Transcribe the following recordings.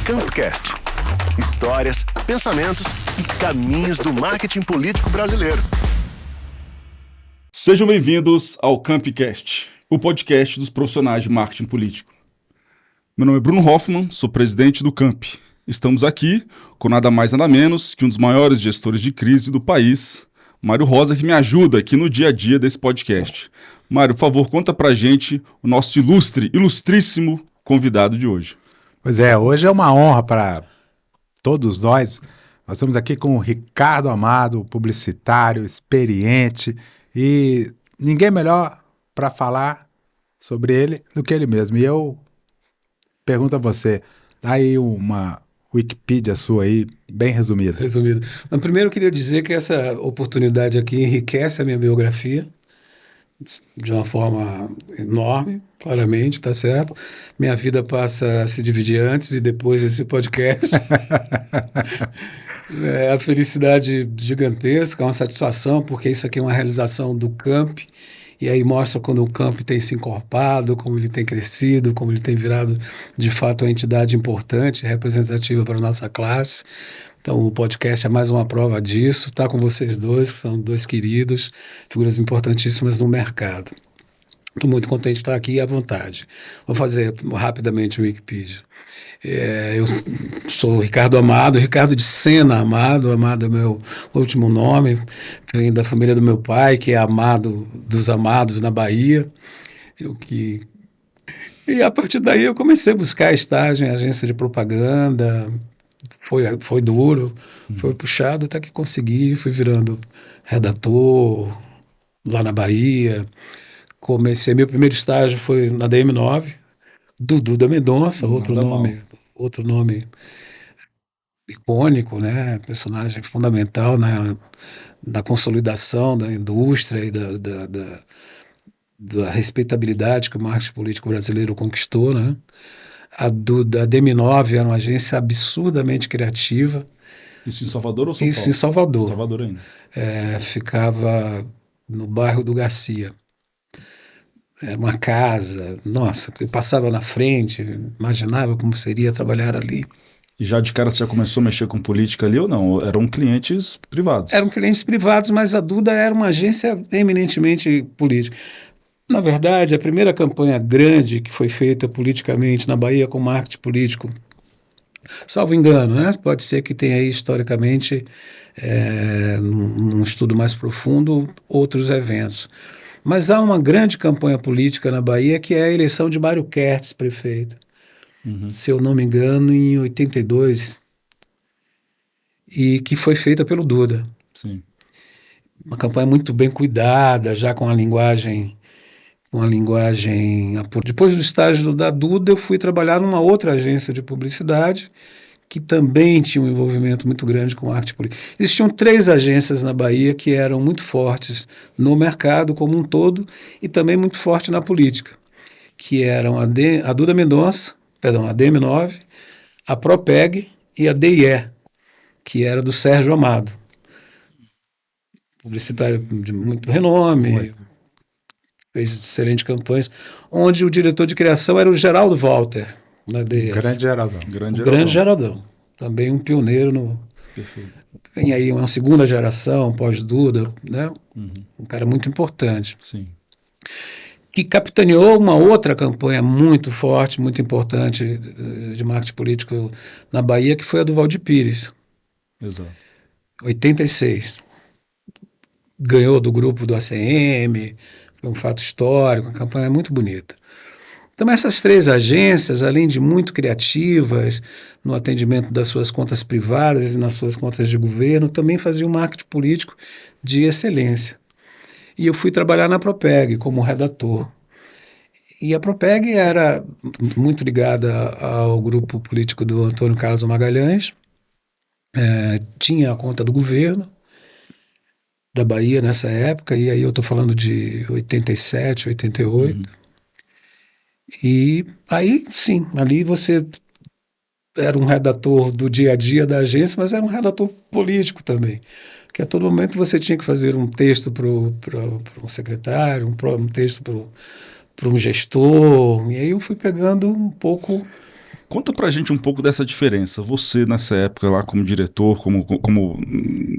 Campcast. Histórias, pensamentos e caminhos do marketing político brasileiro. Sejam bem-vindos ao Campcast, o podcast dos profissionais de marketing político. Meu nome é Bruno Hoffman, sou presidente do Camp. Estamos aqui com nada mais nada menos que um dos maiores gestores de crise do país, Mário Rosa, que me ajuda aqui no dia a dia desse podcast. Mário, por favor, conta pra gente o nosso ilustríssimo convidado de hoje. Pois é, hoje é uma honra para todos nós. Nós estamos aqui com o Ricardo Amado, publicitário, experiente, e ninguém melhor para falar sobre ele do que ele mesmo. E eu pergunto a você, dá aí uma Wikipedia sua aí, bem resumida. Mas primeiro eu queria dizer que essa oportunidade aqui enriquece a minha biografia de uma forma enorme, claramente, tá certo? Minha vida passa a se dividir antes e depois desse podcast. É a felicidade gigantesca, uma satisfação, porque isso aqui é uma realização do Camp, e aí mostra quando o Camp tem se encorpado, como ele tem crescido, como ele tem virado, de fato, uma entidade importante, representativa para a nossa classe. Então, o podcast é mais uma prova disso. Está com vocês dois, que são dois queridos, figuras importantíssimas no mercado. Estou muito contente de estar aqui à vontade. Vou fazer rapidamente o Wikipedia. Eu sou o Ricardo Amado, Ricardo de Sena Amado. Amado é meu último nome. Venho da família do meu pai, que é amado dos amados na Bahia. E a partir daí eu comecei a buscar estágio em agência de propaganda. Foi duro, foi puxado, até que consegui, fui virando redator lá na Bahia. Meu primeiro estágio foi na DM9, do Duda Mendonça, outro nome icônico, né? Personagem fundamental na consolidação da indústria e da respeitabilidade que o marketing político brasileiro conquistou, né? A DM9 era uma agência absurdamente criativa. Isso em Salvador ou São Paulo? Isso em Salvador. Salvador ainda. Ficava no bairro do Garcia. Era uma casa, nossa, eu passava na frente, imaginava como seria trabalhar ali. E já de cara você já começou a mexer com política ali ou não? Eram clientes privados? Eram clientes privados, mas a Duda era uma agência eminentemente política. Na verdade, a primeira campanha grande que foi feita politicamente na Bahia com marketing político, salvo engano, né? Pode ser que tenha aí historicamente, num estudo mais profundo, outros eventos. Mas há uma grande campanha política na Bahia que é a eleição de Mário Kertz, prefeito. Se eu não me engano, em 82, e que foi feita pelo Duda. Sim. Uma campanha muito bem cuidada, já com a linguagem. Depois do estágio da Duda, eu fui trabalhar numa outra agência de publicidade que também tinha um envolvimento muito grande com arte política. Existiam 3 agências na Bahia que eram muito fortes no mercado como um todo e também muito forte na política, que eram a Duda Mendonça, a DM9, a Propeg e a DIE, que era do Sérgio Amado, publicitário de muito renome, fez excelentes campanhas, onde o diretor de criação era o Geraldo Walter, na DS. Grande Geraldão. Também um pioneiro no... Perfeito. Tem aí uma segunda geração, pós-Duda, né? Um cara muito importante. Sim. Que capitaneou uma outra campanha muito forte, muito importante de marketing político na Bahia, que foi a do Valdir Pires. Exato. 86. Ganhou do grupo do ACM, foi um fato histórico, uma campanha muito bonita. Então, essas 3 agências, além de muito criativas no atendimento das suas contas privadas e nas suas contas de governo, também faziam marketing político de excelência. E eu fui trabalhar na Propeg como redator. E a Propeg era muito ligada ao grupo político do Antônio Carlos Magalhães, tinha a conta do governo da Bahia nessa época, e aí eu estou falando de 87, 88. E aí, sim, ali você era um redator do dia a dia da agência, mas era um redator político também, que a todo momento você tinha que fazer um texto para um secretário, um texto para um gestor, e aí eu fui pegando um pouco. Conta pra gente um pouco dessa diferença. Você, nessa época lá, como diretor,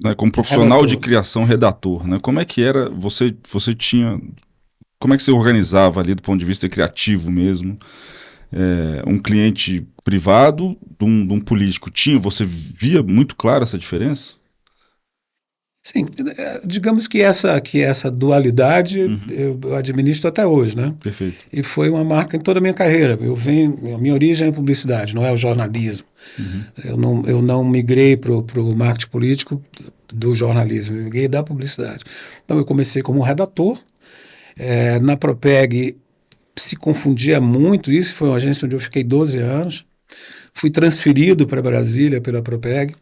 né, como profissional Redator. de criação, redator, né? Como é que era, você tinha... Como é que você organizava ali do ponto de vista criativo mesmo? Um cliente privado de um político você via muito claro essa diferença? Sim, digamos que essa dualidade eu administro até hoje, né? Perfeito. E foi uma marca em toda a minha carreira. A minha origem é publicidade, não é o jornalismo. Eu não migrei para o marketing político do jornalismo, eu migrei da publicidade. Então eu comecei como redator. Na Propeg se confundia muito isso, foi uma agência onde eu fiquei 12 anos. Fui transferido para Brasília pela Propeg.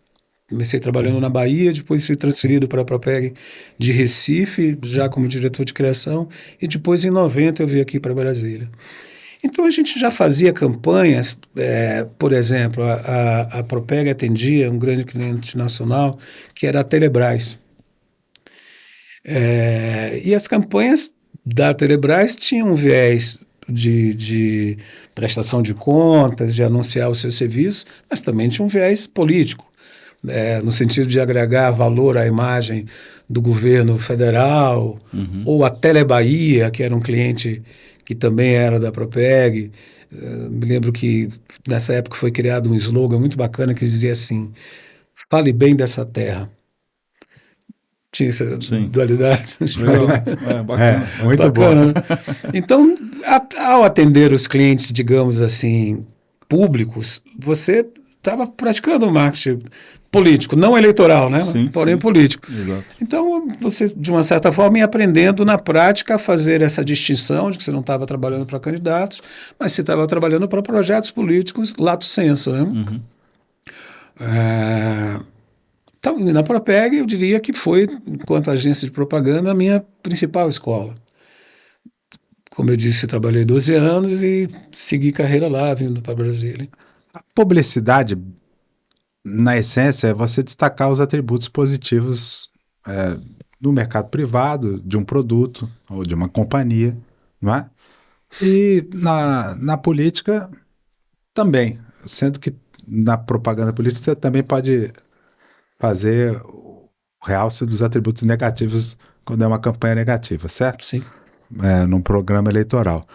Comecei trabalhando na Bahia, depois fui transferido para a Propeg de Recife, já como diretor de criação, e depois em 90 eu vim aqui para Brasília. Então a gente já fazia campanhas, por exemplo, a Propeg atendia um grande cliente nacional, que era a Telebrás. E as campanhas da Telebrás tinham um viés de prestação de contas, de anunciar os seus serviços, mas também tinha um viés político. No sentido de agregar valor à imagem do governo federal, ou a Telebahia, que era um cliente que também era da Propeg. Me lembro que nessa época foi criado um slogan muito bacana que dizia assim: fale bem dessa terra. Tinha essa dualidade. Bacana. Muito Bacana, bom. né? Então, ao atender os clientes, digamos assim, públicos, você estava praticando marketing político, não eleitoral, né? Sim, porém sim. político. Exato. Então, você, de uma certa forma, ia aprendendo na prática a fazer essa distinção de que você não estava trabalhando para candidatos, mas você estava trabalhando para projetos políticos lato sensu, né? Então, na Propeg, eu diria que foi, enquanto agência de propaganda, a minha principal escola. Como eu disse, eu trabalhei 12 anos e segui carreira lá, vindo para Brasília. A publicidade, na essência, é você destacar os atributos positivos no mercado privado, de um produto ou de uma companhia, não é? E na política também, sendo que na propaganda política você também pode fazer o realce dos atributos negativos quando é uma campanha negativa, certo? Sim. Num programa eleitoral.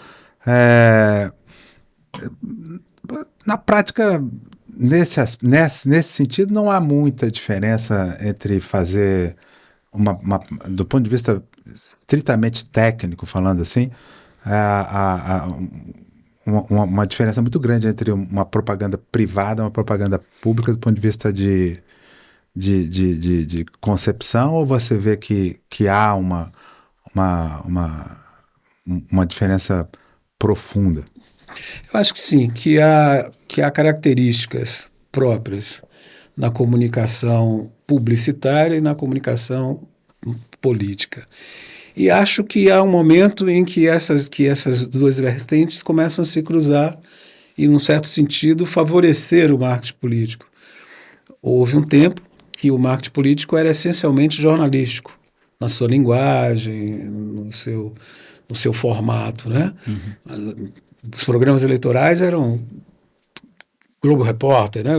Na prática, nesse sentido, não há muita diferença entre fazer do ponto de vista estritamente técnico, falando assim, uma diferença muito grande entre uma propaganda privada e uma propaganda pública do ponto de vista de concepção, ou você vê que há uma diferença profunda? Eu acho que sim, que há características próprias na comunicação publicitária e na comunicação política. E acho que há um momento em que essas duas vertentes começam a se cruzar e, num certo sentido, favorecer o marketing político. Houve um tempo que o marketing político era essencialmente jornalístico, na sua linguagem, no seu formato, né? Os programas eleitorais eram Globo Repórter, né?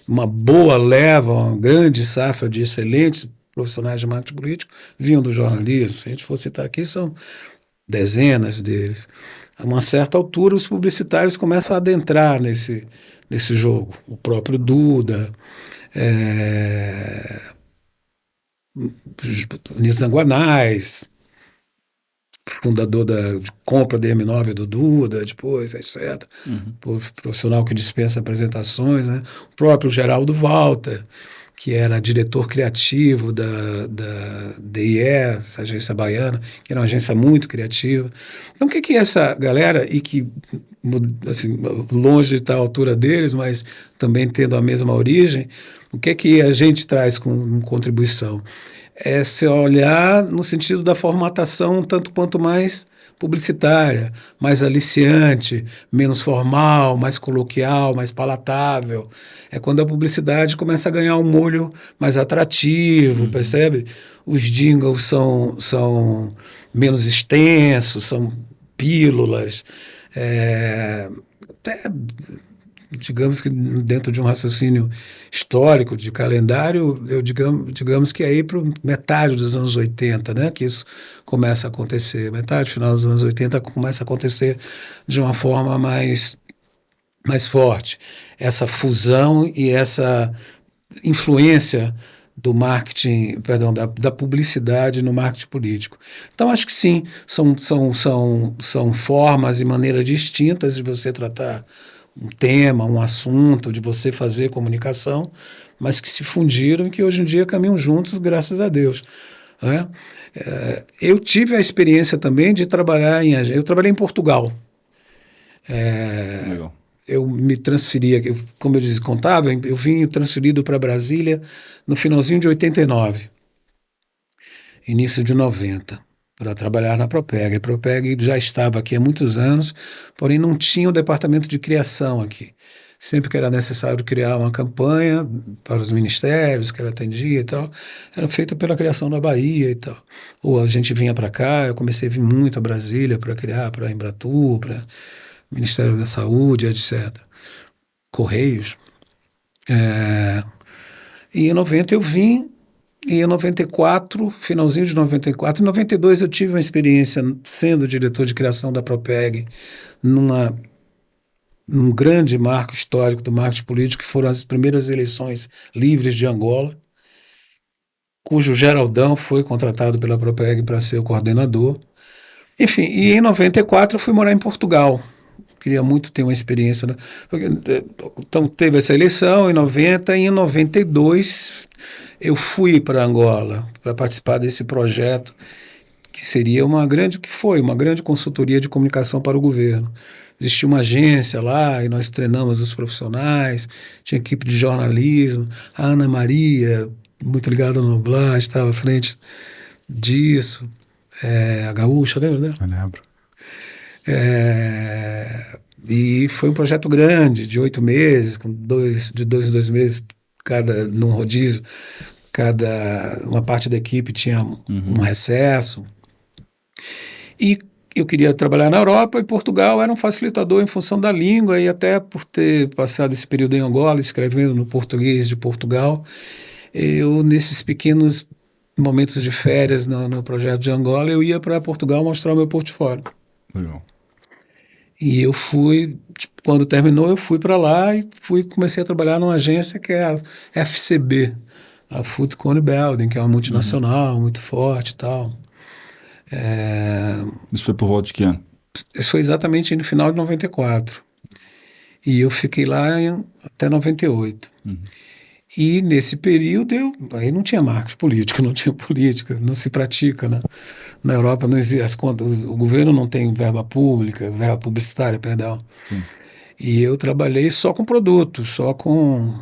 Uma boa leva, uma grande safra de excelentes profissionais de marketing político vinham do jornalismo. Se a gente for citar aqui, são dezenas deles. A uma certa altura, os publicitários começam a adentrar nesse jogo. O próprio Duda, Nizam Guanais, fundador de compra da M9 do Duda, depois, etc. Profissional que dispensa apresentações, né? O próprio Geraldo Walter, que era diretor criativo da DIE, essa agência baiana, que era uma agência muito criativa. Então, o que essa galera, e que, assim, longe de estar à altura deles, mas também tendo a mesma origem, o que a gente traz com contribuição? É se olhar no sentido da formatação um tanto quanto mais publicitária, mais aliciante, menos formal, mais coloquial, mais palatável. É quando a publicidade começa a ganhar um molho mais atrativo, percebe? Os jingles são menos extensos, são pílulas, até, digamos que dentro de um raciocínio histórico, de calendário, digamos que aí para metade dos anos 80, né, que isso começa a acontecer. Metade, final dos anos 80 começa a acontecer de uma forma mais forte. Essa fusão e essa influência do marketing, perdão, da publicidade no marketing político. Então, acho que sim, são formas e maneiras distintas de você tratar um tema, um assunto, de você fazer comunicação, mas que se fundiram e que hoje em dia caminham juntos, graças a Deus. Né? Eu tive a experiência também de trabalhar eu trabalhei em Portugal. Legal. Eu me transferia, como eu contava, eu vim transferido para Brasília no finalzinho de 89, início de 90, para trabalhar na Propeg. A Propeg já estava aqui há muitos anos, porém não tinha o departamento de criação aqui. Sempre que era necessário criar uma campanha para os ministérios que ela atendia e tal, era feita pela criação da Bahia e tal. Ou a gente vinha para cá, eu comecei a vir muito a Brasília para criar, para a Embratur, para Ministério da Saúde, etc. Correios. E em 90 eu vim, e em 94, finalzinho de 94, em 92 eu tive uma experiência sendo diretor de criação da Propeg num grande marco histórico do marketing político, que foram as primeiras eleições livres de Angola, cujo Geraldão foi contratado pela Propeg para ser o coordenador. Enfim, e em 94 eu fui morar em Portugal. Queria muito ter uma experiência. Né? Então, teve essa eleição em 90, e em 92 eu fui para Angola para participar desse projeto, que seria foi uma grande consultoria de comunicação para o governo. Existia uma agência lá e nós treinamos os profissionais, tinha equipe de jornalismo, a Ana Maria, muito ligada no Noblar, estava à frente disso, a Gaúcha, lembra, né? Eu lembro. E foi um projeto grande, de 8 meses, de dois em 2 meses, num rodízio, uma parte da equipe tinha um recesso. E eu queria trabalhar na Europa, e Portugal era um facilitador em função da língua, e até por ter passado esse período em Angola, escrevendo no português de Portugal, eu, nesses pequenos momentos de férias no projeto de Angola, eu ia para Portugal mostrar o meu portfólio. Legal. E eu fui, quando terminou, eu fui para lá e comecei a trabalhar numa agência que é a FCB, a Food Cone Building, que é uma multinacional muito forte e tal. Isso foi por volta de que ano? Isso foi exatamente no final de 94. E eu fiquei lá até 98. E nesse período aí não tinha marketing político, não tinha política, não se pratica, né? Na Europa não existe as contas, o governo não tem verba publicitária, perdão. Sim. E eu trabalhei só com produtos, só com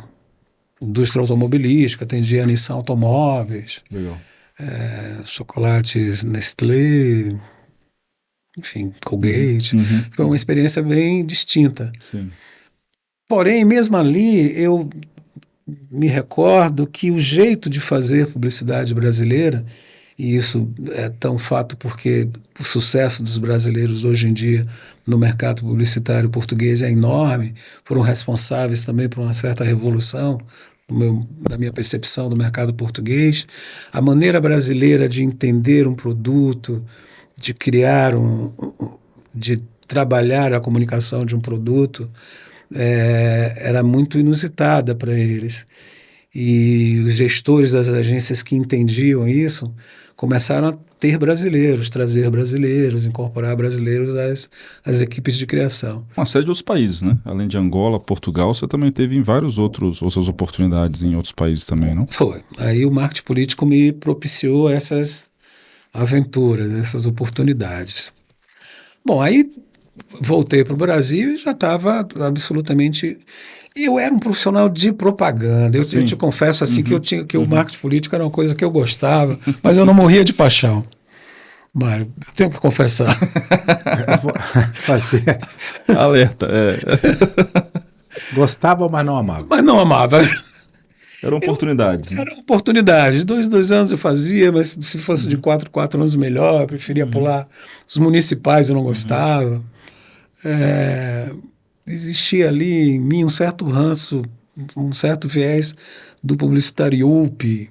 indústria automobilística, atendia a Nissan Automóveis, Legal. chocolates Nestlé, enfim, Colgate. Foi uma experiência bem distinta. Sim. Porém, mesmo ali, eu me recordo que o jeito de fazer publicidade brasileira, e isso é tão fato porque o sucesso dos brasileiros hoje em dia no mercado publicitário português é enorme, foram responsáveis também por uma certa revolução da minha percepção do mercado português. A maneira brasileira de entender um produto, de criar de trabalhar a comunicação de um produto, era muito inusitada para eles. E os gestores das agências que entendiam isso começaram a ter trazer brasileiros, incorporar brasileiros às equipes de criação. Uma série de outros países, né? Além de Angola, Portugal, você também teve em vários outras oportunidades em outros países também, não? Foi. Aí o marketing político me propiciou essas aventuras, essas oportunidades. Bom, aí voltei para o Brasil e já estava absolutamente... Eu era um profissional de propaganda. Eu te confesso assim que o marketing político era uma coisa que eu gostava, mas eu não morria de paixão. Mário, eu tenho que confessar. Fazer. Alerta. Gostava, mas não amava. Mas não amava. Eram oportunidades. Né? Era uma oportunidade. 2 anos eu fazia, mas se fosse de 4 anos melhor, eu preferia pular. Os municipais eu não gostava. Existia ali em mim um certo ranço, um certo viés do publicitário UP,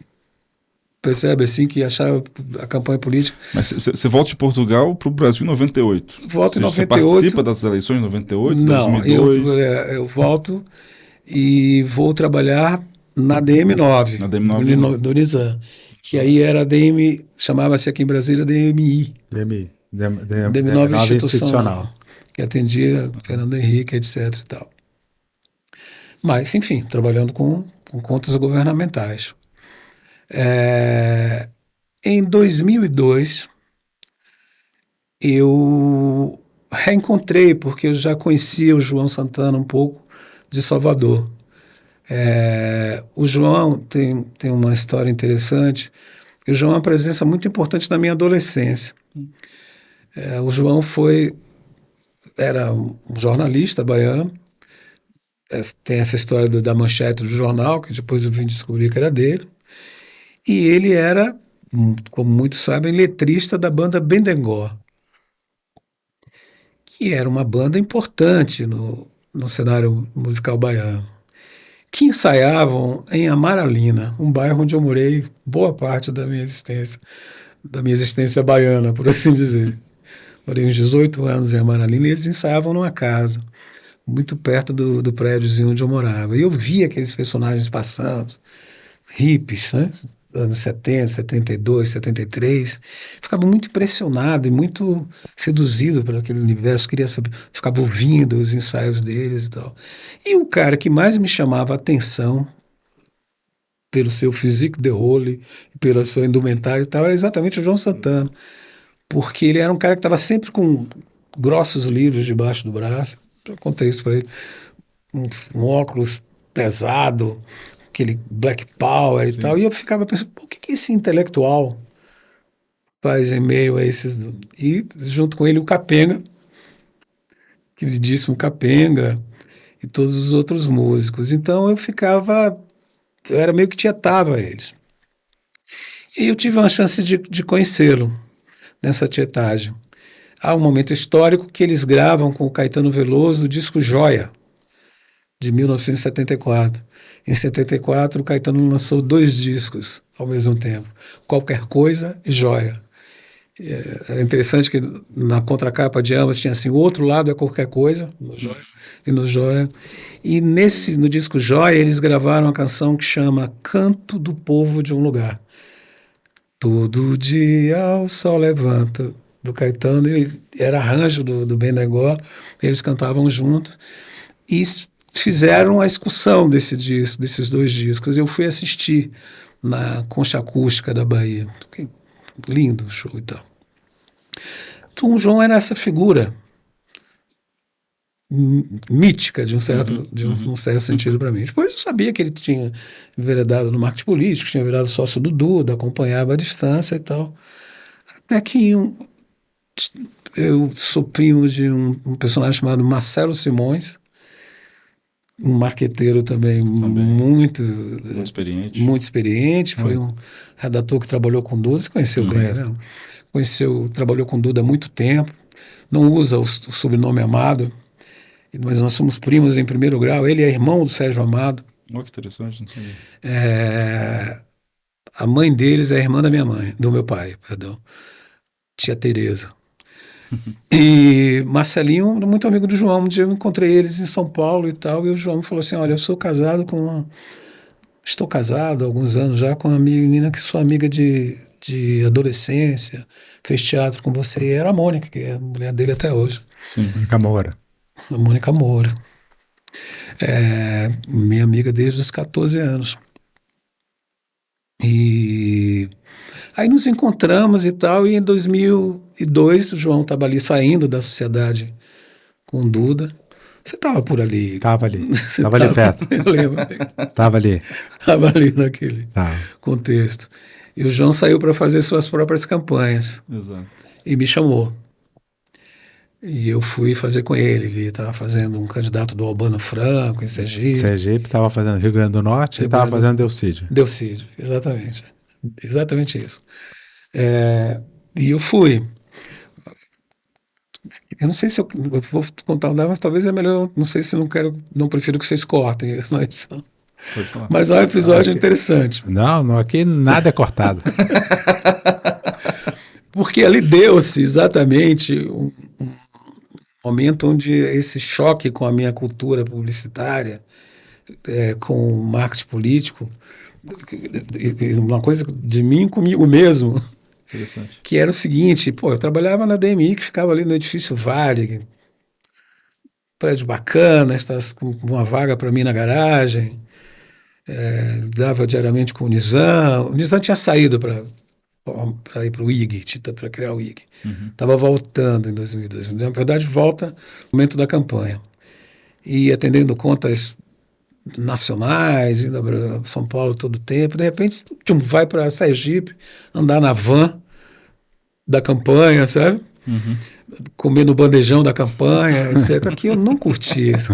percebe assim, que achava a campanha política. Mas você volta de Portugal para o Brasil em 98. Volto em Você 98. participa das eleições em 98, Não, 2002? eu volto e vou trabalhar na DM9, Na DM9 do Nizam, que aí era a DM, chamava-se aqui em Brasília DMI, DM9 Institucional, que atendia Fernando Henrique, etc. e tal. Mas, enfim, trabalhando com contas governamentais. Em 2002, eu reencontrei, porque eu já conhecia o João Santana um pouco de Salvador. O João tem uma história interessante. O João é uma presença muito importante na minha adolescência. O João era um jornalista baiano. Tem essa história da manchete do jornal, que depois eu vim descobrir que era dele. E ele era, como muitos sabem, letrista da banda Bendengó, que era uma banda importante no cenário musical baiano, que ensaiavam em Amaralina, um bairro onde eu morei boa parte da minha existência baiana, por assim dizer. Morei uns 18 anos em Amaralina e eles ensaiavam numa casa, muito perto do prédiozinho onde eu morava. E eu via aqueles personagens passando, hippies, né? Anos 70, 72, 73, ficava muito impressionado e muito seduzido por aquele universo, queria saber, ficava ouvindo os ensaios deles e tal. E o cara que mais me chamava a atenção pelo seu physique de rôle, pela sua indumentária e tal, era exatamente o João Santana, porque ele era um cara que estava sempre com grossos livros debaixo do braço, já contei isso para ele, um óculos pesado, aquele Black Power e tal, e eu ficava pensando, o que esse intelectual faz em meio a esses... E junto com ele o Capenga, queridíssimo Capenga, e todos os outros músicos. Então eu era meio que tietava a eles. E eu tive uma chance de conhecê-lo nessa tietagem. Há um momento histórico que eles gravam com o Caetano Veloso o disco Joia, de 1974. Em 74, o Caetano lançou 2 discos ao mesmo tempo, Qualquer Coisa e Joia. Era interessante que na contracapa de ambas tinha assim, o outro lado é Qualquer Coisa, no Joia, e no Joia. E no disco Joia eles gravaram uma canção que chama Canto do Povo de um Lugar. Todo dia o sol levanta, do Caetano, e era arranjo do Bendengó, eles cantavam juntos, e fizeram a execução desses 2 discos. Eu fui assistir na Concha Acústica da Bahia. Lindo o show e tal. Então o João era essa figura mítica de um certo sentido para mim. Depois eu sabia que ele tinha enveredado no marketing político, tinha virado sócio do Duda, acompanhava à distância e tal. Até que eu sou primo de um personagem chamado Marcelo Simões, um marqueteiro também muito experiente, foi um redator que trabalhou com Duda, você conheceu bem, né? Trabalhou com Duda há muito tempo, não usa o sobrenome Amado, mas nós somos primos em primeiro grau, ele é irmão do Sérgio Amado. Oh, que interessante, não sabia. A mãe deles é a irmã do meu pai, tia Tereza. E Marcelinho, muito amigo do João. Um dia eu encontrei eles em São Paulo e tal, e o João me falou assim, olha, eu sou casado estou casado há alguns anos já com uma menina que sou amiga de adolescência, fez teatro com você, e era a Mônica, que é a mulher dele até hoje. Sim, Mônica Moura. A Mônica Moura. Minha amiga desde os 14 anos. E aí nos encontramos e tal, e em 2002 o João estava ali saindo da sociedade com o Duda. Você estava por ali. Estava ali. Estava ali perto. Eu lembro. Estava ali. Estava ali naquele contexto. E o João saiu para fazer suas próprias campanhas. Exato. E me chamou. E eu fui fazer com ele. Ele estava fazendo um candidato do Albano Franco em Sergipe. Sergipe estava fazendo Rio Grande do Norte e estava fazendo Delcídio. Delcídio, exatamente. Exatamente isso. E eu fui. Eu não sei se eu vou contar, mas talvez é melhor. Não sei se não prefiro que vocês cortem isso na edição. Pode falar. Mas é um episódio interessante. Não, aqui nada é cortado. Porque ali deu-se exatamente um momento onde esse choque com a minha cultura publicitária, com o marketing político, uma coisa de mim comigo mesmo, Interessante. que era o seguinte, eu trabalhava na DMI, que ficava ali no edifício Varig, prédio bacana, estava com uma vaga para mim na garagem, dava diariamente com o Nizam tinha saído para ir para o IG, para criar o IG. Estava voltando em 2002. Na verdade, volta no momento da campanha. E atendendo contas nacionais, indo para São Paulo todo o tempo. De repente, vai para Sergipe, andar na van da campanha, sabe? Comer no bandejão da campanha, etc. Aqui eu não curti isso.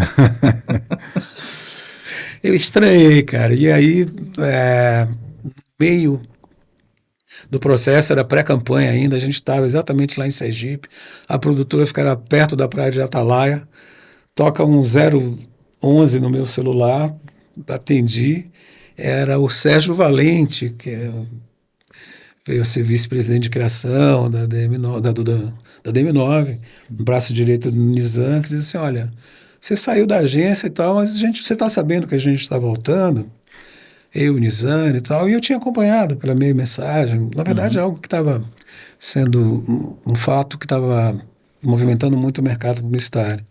Eu estranhei, cara. E aí, no meio do processo, era pré-campanha ainda, a gente estava exatamente lá em Sergipe, a produtora ficava perto da praia de Atalaia, toca um 011 no meu celular, atendi, era o Sérgio Valente, que veio a ser vice-presidente de criação da DM9, braço direito do Nizam, que disse assim, olha, você saiu da agência e tal, mas você está sabendo que a gente está voltando? Eu, Nizam e tal, e eu tinha acompanhado pela minha mensagem. Na verdade, algo que estava sendo um fato que estava movimentando muito o mercado publicitário.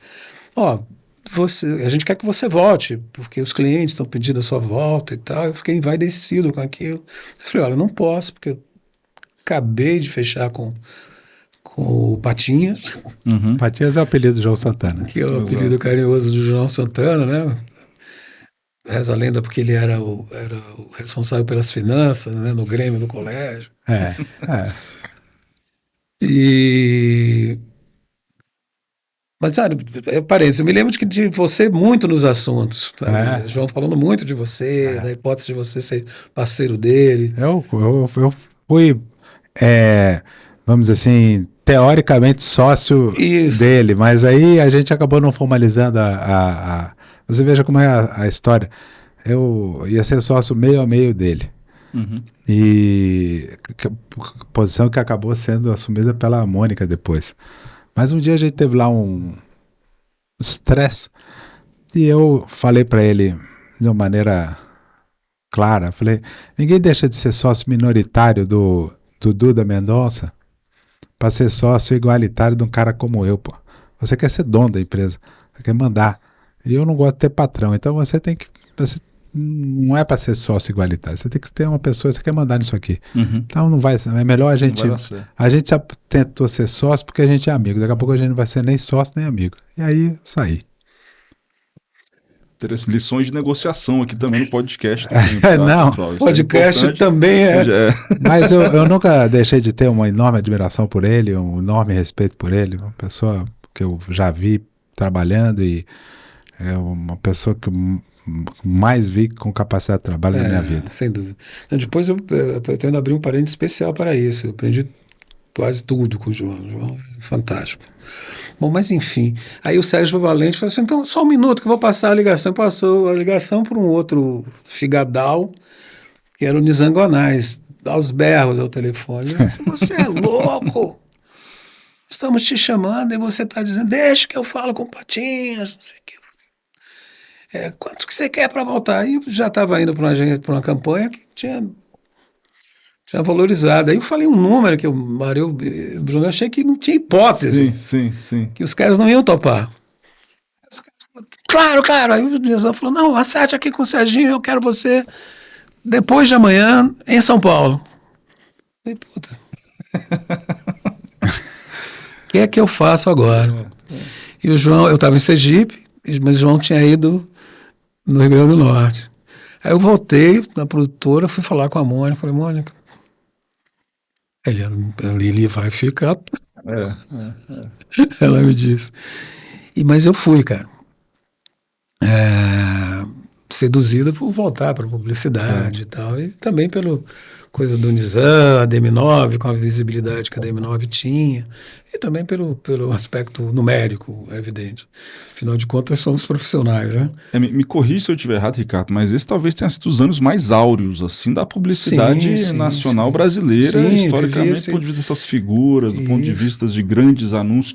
A gente quer que você volte, porque os clientes estão pedindo a sua volta e tal. Eu fiquei envaidecido com aquilo. Eu falei, olha, eu não posso, porque eu acabei de fechar com o Patinhas. Patinhas é o apelido do João Santana. Que é o apelido carinhoso do João Santana, né? Reza a lenda porque ele era o responsável pelas finanças, né, no Grêmio do colégio. Mas, sabe, eu me lembro de você muito nos assuntos. João falando muito de você, da hipótese de você ser parceiro dele. Eu fui, vamos dizer assim, teoricamente sócio dele, mas aí a gente acabou não formalizando Você veja como é a história. Eu ia ser sócio meio a meio dele. E posição que acabou sendo assumida pela Mônica depois. Mas um dia a gente teve lá um estresse e eu falei para ele de uma maneira clara, falei, ninguém deixa de ser sócio minoritário do Duda Mendonça para ser sócio igualitário de um cara como eu, pô. Você quer ser dono da empresa, você quer mandar. E eu não gosto de ter patrão, então você não é para ser sócio igualitário, você tem que ter uma pessoa, você quer mandar nisso aqui. Então não vai, é melhor a gente tentou ser sócio porque a gente é amigo, daqui a pouco a gente não vai ser nem sócio nem amigo. E aí saí. Lições de negociação aqui também no podcast. Podcast também Mas eu nunca deixei de ter uma enorme admiração por ele, um enorme respeito por ele, uma pessoa que eu já vi trabalhando e é uma pessoa que mais vi com capacidade de trabalho na minha vida. Sem dúvida. Depois eu pretendo abrir um parênteses especial para isso. Eu aprendi quase tudo com o João. O João é fantástico. Bom, mas enfim. Aí o Sérgio Valente falou assim, então só um minuto que eu vou passar a ligação. Passou a ligação para um outro figadal, que era o Nizam Gonais, aos berros ao telefone. Ele disse, você é louco! Estamos te chamando e você está dizendo, deixa que eu falo com o Patinhas, não sei o que. Quanto que você quer para voltar? Aí eu já estava indo para uma campanha que tinha valorizado. Aí eu falei um número que o Mário e o Bruno achei que não tinha hipótese. Sim. Que os caras não iam topar. Os caras falaram, claro. Aí o Nizam falou, não, acerte aqui com o Serginho, eu quero você depois de amanhã em São Paulo. Eu falei, puta. O que é que eu faço agora? E o João, eu estava em Sergipe, mas o João tinha ido no Rio Grande do Norte. Aí eu voltei na produtora, fui falar com a Mônica, falei, Mônica, ele vai ficar Ela me disse. Mas eu fui, cara. Seduzida por voltar para a publicidade e tal. E também pelo coisa do Nizam, a DM9, com a visibilidade que a DM9 tinha. E também pelo aspecto numérico, é evidente. Afinal de contas, somos profissionais, né? Me corrija se eu estiver errado, Ricardo, mas esse talvez tenha sido os anos mais áureos, assim, da publicidade nacional brasileira, historicamente, do ponto de vista dessas figuras, do ponto de vista de grandes anúncios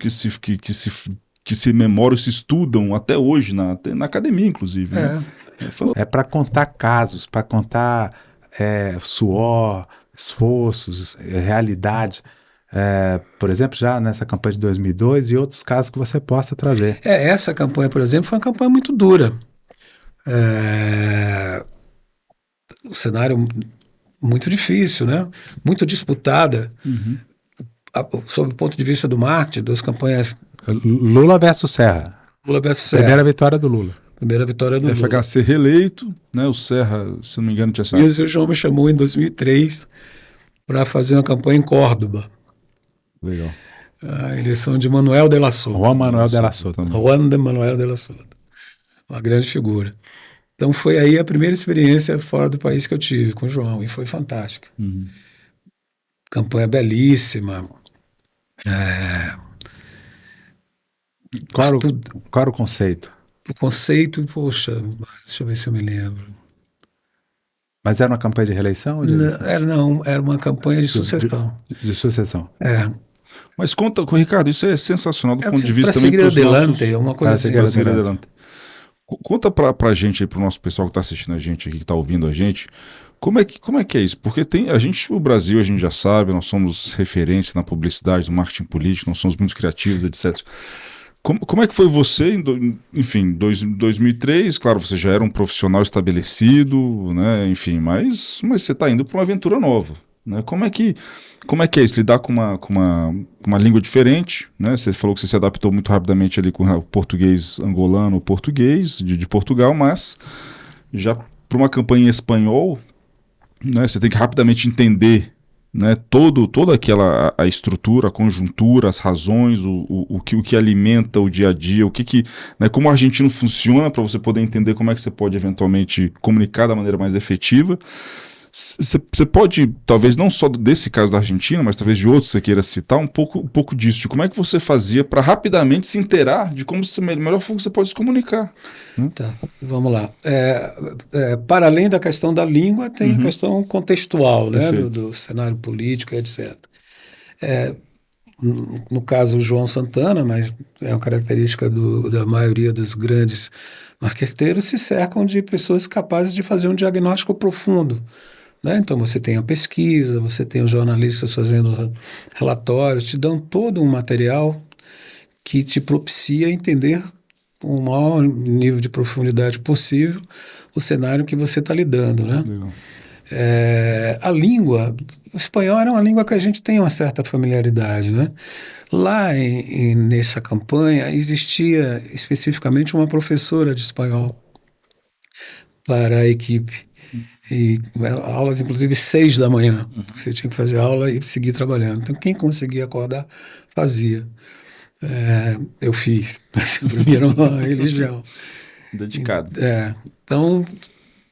que se memoram, se estudam até hoje, na academia, inclusive. Né? É para contar casos, para contar suor, esforços, realidade. Por exemplo, já nessa campanha de 2002 e outros casos que você possa trazer. Essa campanha, por exemplo, foi uma campanha muito dura. Um cenário muito difícil, né? Muito disputada. Sob o ponto de vista do marketing, das campanhas... Lula versus Serra. Lula versus Serra. Primeira vitória do Lula. Primeira vitória do Lula. FHC reeleito, né? O Serra, se não me engano, tinha sido... E o João me chamou em 2003 para fazer uma campanha em Córdoba. Legal. A eleição de Manuel de la Sota. Juan Manuel de la Sota. Juan de Manuel de la Sota. Uma grande figura. Então foi aí a primeira experiência fora do país que eu tive com o João. E foi fantástica. Campanha belíssima. Qual era o conceito? O conceito, poxa, deixa eu ver se eu me lembro. Mas era uma campanha de reeleição? Não, era uma campanha de sucessão. De sucessão. Mas conta, Ricardo, isso é sensacional do ponto de vista também também para seguir adelante, é uma coisa assim. Seguir adelante. Conta pra gente aí, pro nosso pessoal que está assistindo a gente aqui, que está ouvindo a gente, como é que é isso? Porque o Brasil, a gente já sabe, nós somos referência na publicidade, no marketing político, nós somos muito criativos, etc. Como é que foi você, enfim, 2003, claro, você já era um profissional estabelecido, né, enfim, mas você está indo para uma aventura nova, né? Como é que é isso, lidar com uma língua diferente, né? Você falou que você se adaptou muito rapidamente ali com o português angolano, o português de Portugal, mas já para uma campanha em espanhol, né, você tem que rapidamente entender, né, toda aquela a estrutura, a conjuntura, as razões, o que alimenta o dia a dia, né, como o argentino funciona, para você poder entender como é que você pode eventualmente comunicar da maneira mais efetiva. Você pode, talvez não só desse caso da Argentina, mas talvez de outros você queira citar um pouco disso, de como é que você fazia para rapidamente se inteirar de como melhor forma você pode se comunicar. Tá, vamos lá. Para além da questão da língua, tem a questão contextual, né, do cenário político, etc. No caso, o João Santana, mas é uma característica da maioria dos grandes marqueteiros, se cercam de pessoas capazes de fazer um diagnóstico profundo. Né? Então você tem a pesquisa, você tem os jornalistas fazendo relatórios, te dão todo um material que te propicia entender com o maior nível de profundidade possível o cenário que você está lidando. Né? A língua, o espanhol era uma língua que a gente tem uma certa familiaridade. Né? Lá nessa campanha existia especificamente uma professora de espanhol para a equipe. E aulas, inclusive, 6 da manhã. Você tinha que fazer aula e seguir trabalhando. Então, quem conseguia acordar, fazia. Eu fiz. Para mim era uma religião. Dedicado. Então,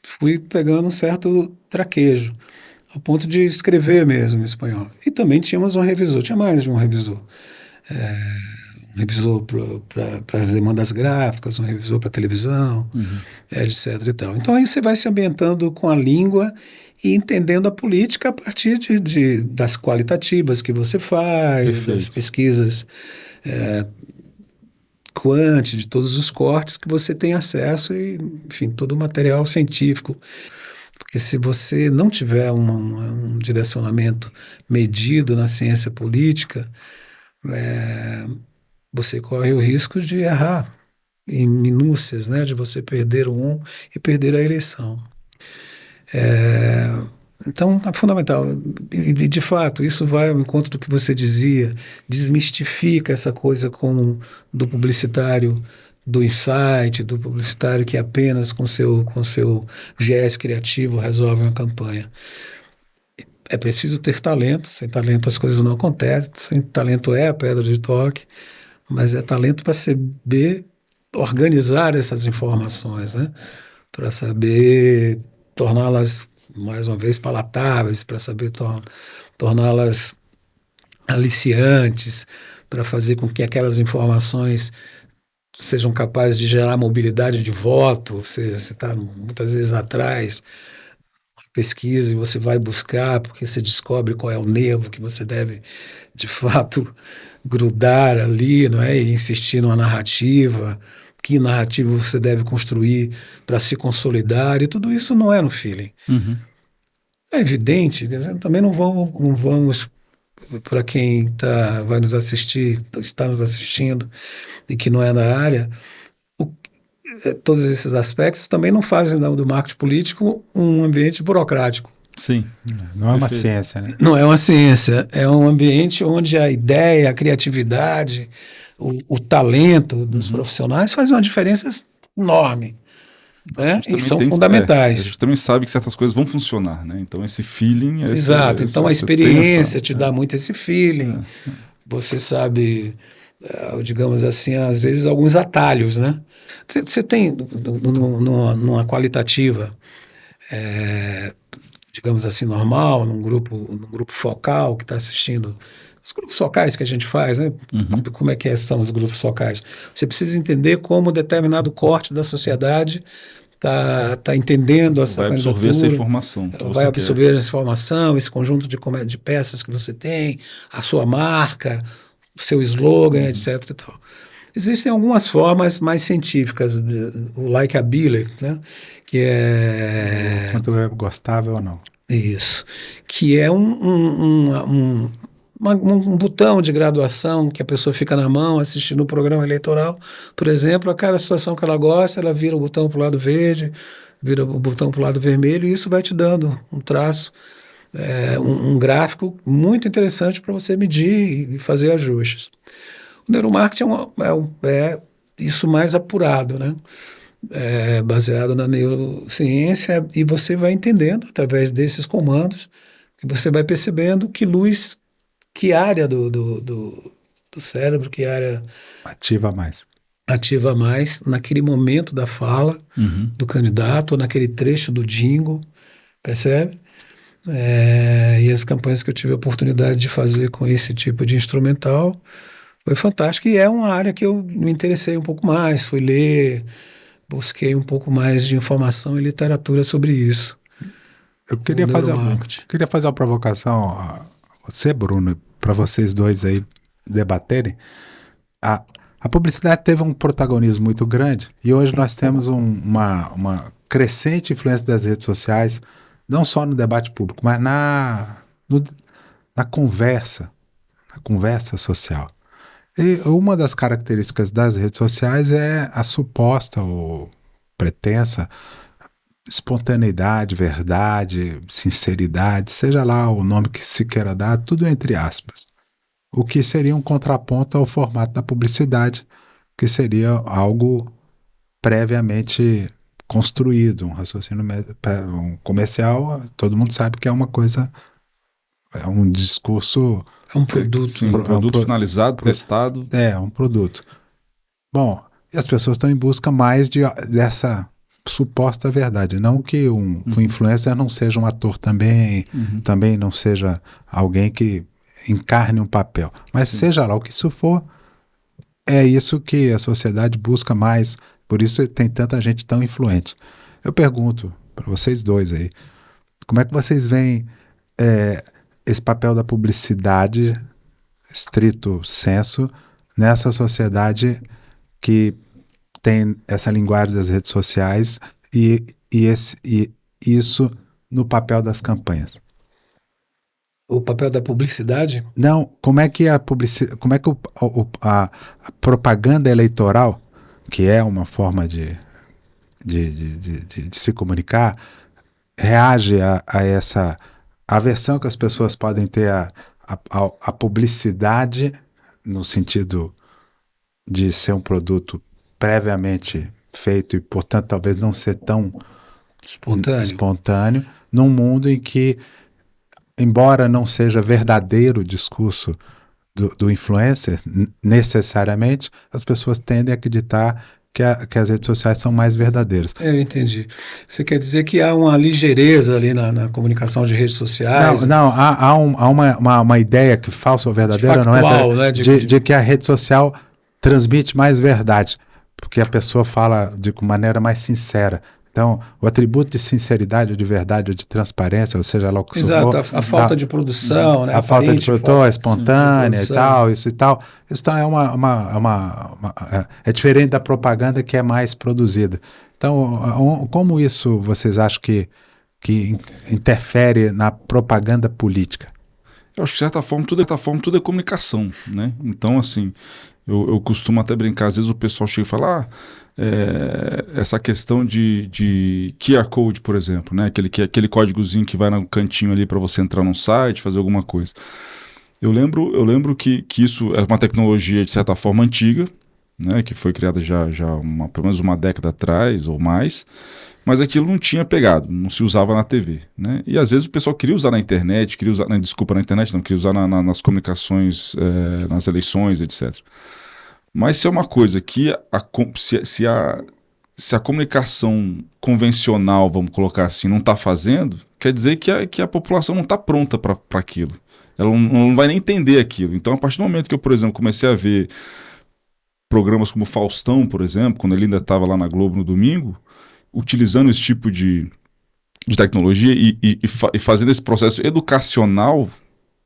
fui pegando um certo traquejo, ao ponto de escrever mesmo em espanhol. E também tínhamos um revisor, tinha mais de um revisor. Um revisor para as demandas gráficas, um revisor para televisão, etc. e tal. Então aí você vai se ambientando com a língua e entendendo a política a partir das qualitativas que você faz, Perfeito. Das pesquisas quant, de todos os cortes que você tem acesso e, enfim, todo o material científico. Porque se você não tiver um direcionamento medido na ciência política, você corre o risco de errar em minúcias, né? De você perder e perder a eleição. Então, é fundamental. E, de fato, isso vai ao encontro do que você dizia, desmistifica essa coisa do publicitário, do insight, do publicitário que apenas com seu viés criativo resolve uma campanha. é preciso ter talento. Sem talento as coisas não acontecem. Sem talento é a pedra de toque, mas é talento para saber organizar essas informações, né? Para saber torná-las, mais uma vez, palatáveis, para saber torná-las aliciantes, para fazer com que aquelas informações sejam capazes de gerar mobilidade de voto, ou seja, você está muitas vezes atrás, pesquisa e você vai buscar, porque você descobre qual é o nervo que você deve, de fato, grudar ali, não é? E insistir numa narrativa, que narrativa você deve construir para se consolidar, e tudo isso não é no feeling. Uhum. É evidente, quer dizer, também não vamos para quem vai nos assistir, está nos assistindo e que não é da área, todos esses aspectos também não fazem do marketing político um ambiente burocrático. Sim. Não é uma Perfeito. ciência, né? Não é uma ciência, é um ambiente onde a ideia, a criatividade, o talento dos profissionais faz uma diferença enorme. Né? E são fundamentais. A gente também sabe que certas coisas vão funcionar, né? Então esse feeling... Exato, então a experiência te dá muito esse feeling. Você sabe, digamos assim, às vezes alguns atalhos, né? Você tem numa qualitativa, digamos assim, normal, num grupo focal que está assistindo, os grupos focais que a gente faz, né? Como é que são os grupos focais? Você precisa entender como determinado corte da sociedade está entendendo essa vai absorver essa informação. Vai absorver essa informação, esse conjunto de peças que você tem, a sua marca, o seu slogan, etc. E tal. Existem algumas formas mais científicas, o likability, né? Que é... Quanto é gostável ou não. Isso. Que é um botão de graduação que a pessoa fica na mão assistindo o programa eleitoral. Por exemplo, a cada situação que ela gosta, ela vira o botão para o lado verde, vira o botão para o lado vermelho, e isso vai te dando um traço, um gráfico muito interessante para você medir e fazer ajustes. O neuromarketing é isso mais apurado, né? Baseado na neurociência, e você vai entendendo, através desses comandos, que você vai percebendo que área do cérebro, que área ativa mais naquele momento da fala do candidato, ou naquele trecho do jingle, percebe? E as campanhas que eu tive a oportunidade de fazer com esse tipo de instrumental foi fantástico, e é uma área que eu me interessei um pouco mais, fui ler, busquei um pouco mais de informação e literatura sobre isso. Eu queria fazer uma provocação a você, Bruno, para vocês dois aí debaterem. A publicidade teve um protagonismo muito grande, e hoje nós temos uma crescente influência das redes sociais, não só no debate público, mas na conversa social. E uma das características das redes sociais é a suposta ou pretensa espontaneidade, verdade, sinceridade, seja lá o nome que se queira dar, tudo entre aspas. O que seria um contraponto ao formato da publicidade, que seria algo previamente construído, um raciocínio comercial. Todo mundo sabe que é uma coisa, é um discurso... É um produto. Sim, um produto finalizado, testado. É um produto. Bom, e as pessoas estão em busca mais dessa suposta verdade. Não que um influencer não seja um ator também, também não seja alguém que encarne um papel. Mas seja lá o que isso for, é isso que a sociedade busca mais. Por isso tem tanta gente tão influente. Eu pergunto para vocês dois aí, como é que vocês veem esse papel da publicidade, estrito senso, nessa sociedade que tem essa linguagem das redes sociais e isso no papel das campanhas? O papel da publicidade? Não, como é que a propaganda eleitoral, que é uma forma de se comunicar, reage a essa aversão que as pessoas podem ter a publicidade, no sentido de ser um produto previamente feito e, portanto, talvez não ser tão espontâneo, num mundo em que embora não seja verdadeiro o discurso do influencer, necessariamente, as pessoas tendem a acreditar que as redes sociais são mais verdadeiras. Eu entendi. Você quer dizer que há uma ligeireza ali na comunicação de redes sociais? Não, há uma ideia que falsa ou verdadeira, Factual, não é? né? De que a rede social transmite mais verdade, porque a pessoa fala de maneira mais sincera. Então, o atributo de sinceridade, ou de verdade, ou de transparência, ou seja lá o que Exato, for, a falta de produção, né? a falta de produtor, falta espontânea de e produção. tal, isso e tal. Isso então é diferente da propaganda que é mais produzida. Então, como isso vocês acham que interfere na propaganda política? Eu acho que, de certa forma, tudo é comunicação, né? Então, assim, eu costumo até brincar, às vezes o pessoal chega e fala, essa questão de QR Code, por exemplo, né? Aquele códigozinho que vai no cantinho ali para você entrar num site, fazer alguma coisa. Eu lembro que isso é uma tecnologia, de certa forma, antiga, né? Que foi criada já pelo menos uma década atrás ou mais, mas aquilo não tinha pegado, não se usava na TV, né? E às vezes o pessoal queria usar na internet, queria usar nas comunicações, nas eleições, etc. Mas se é uma coisa que se a comunicação convencional, vamos colocar assim, não está fazendo, quer dizer que a população não está pronta para aquilo. Ela não vai nem entender aquilo. Então, a partir do momento que eu, por exemplo, comecei a ver programas como Faustão, por exemplo, quando ele ainda estava lá na Globo no domingo, utilizando esse tipo de tecnologia e fazendo esse processo educacional,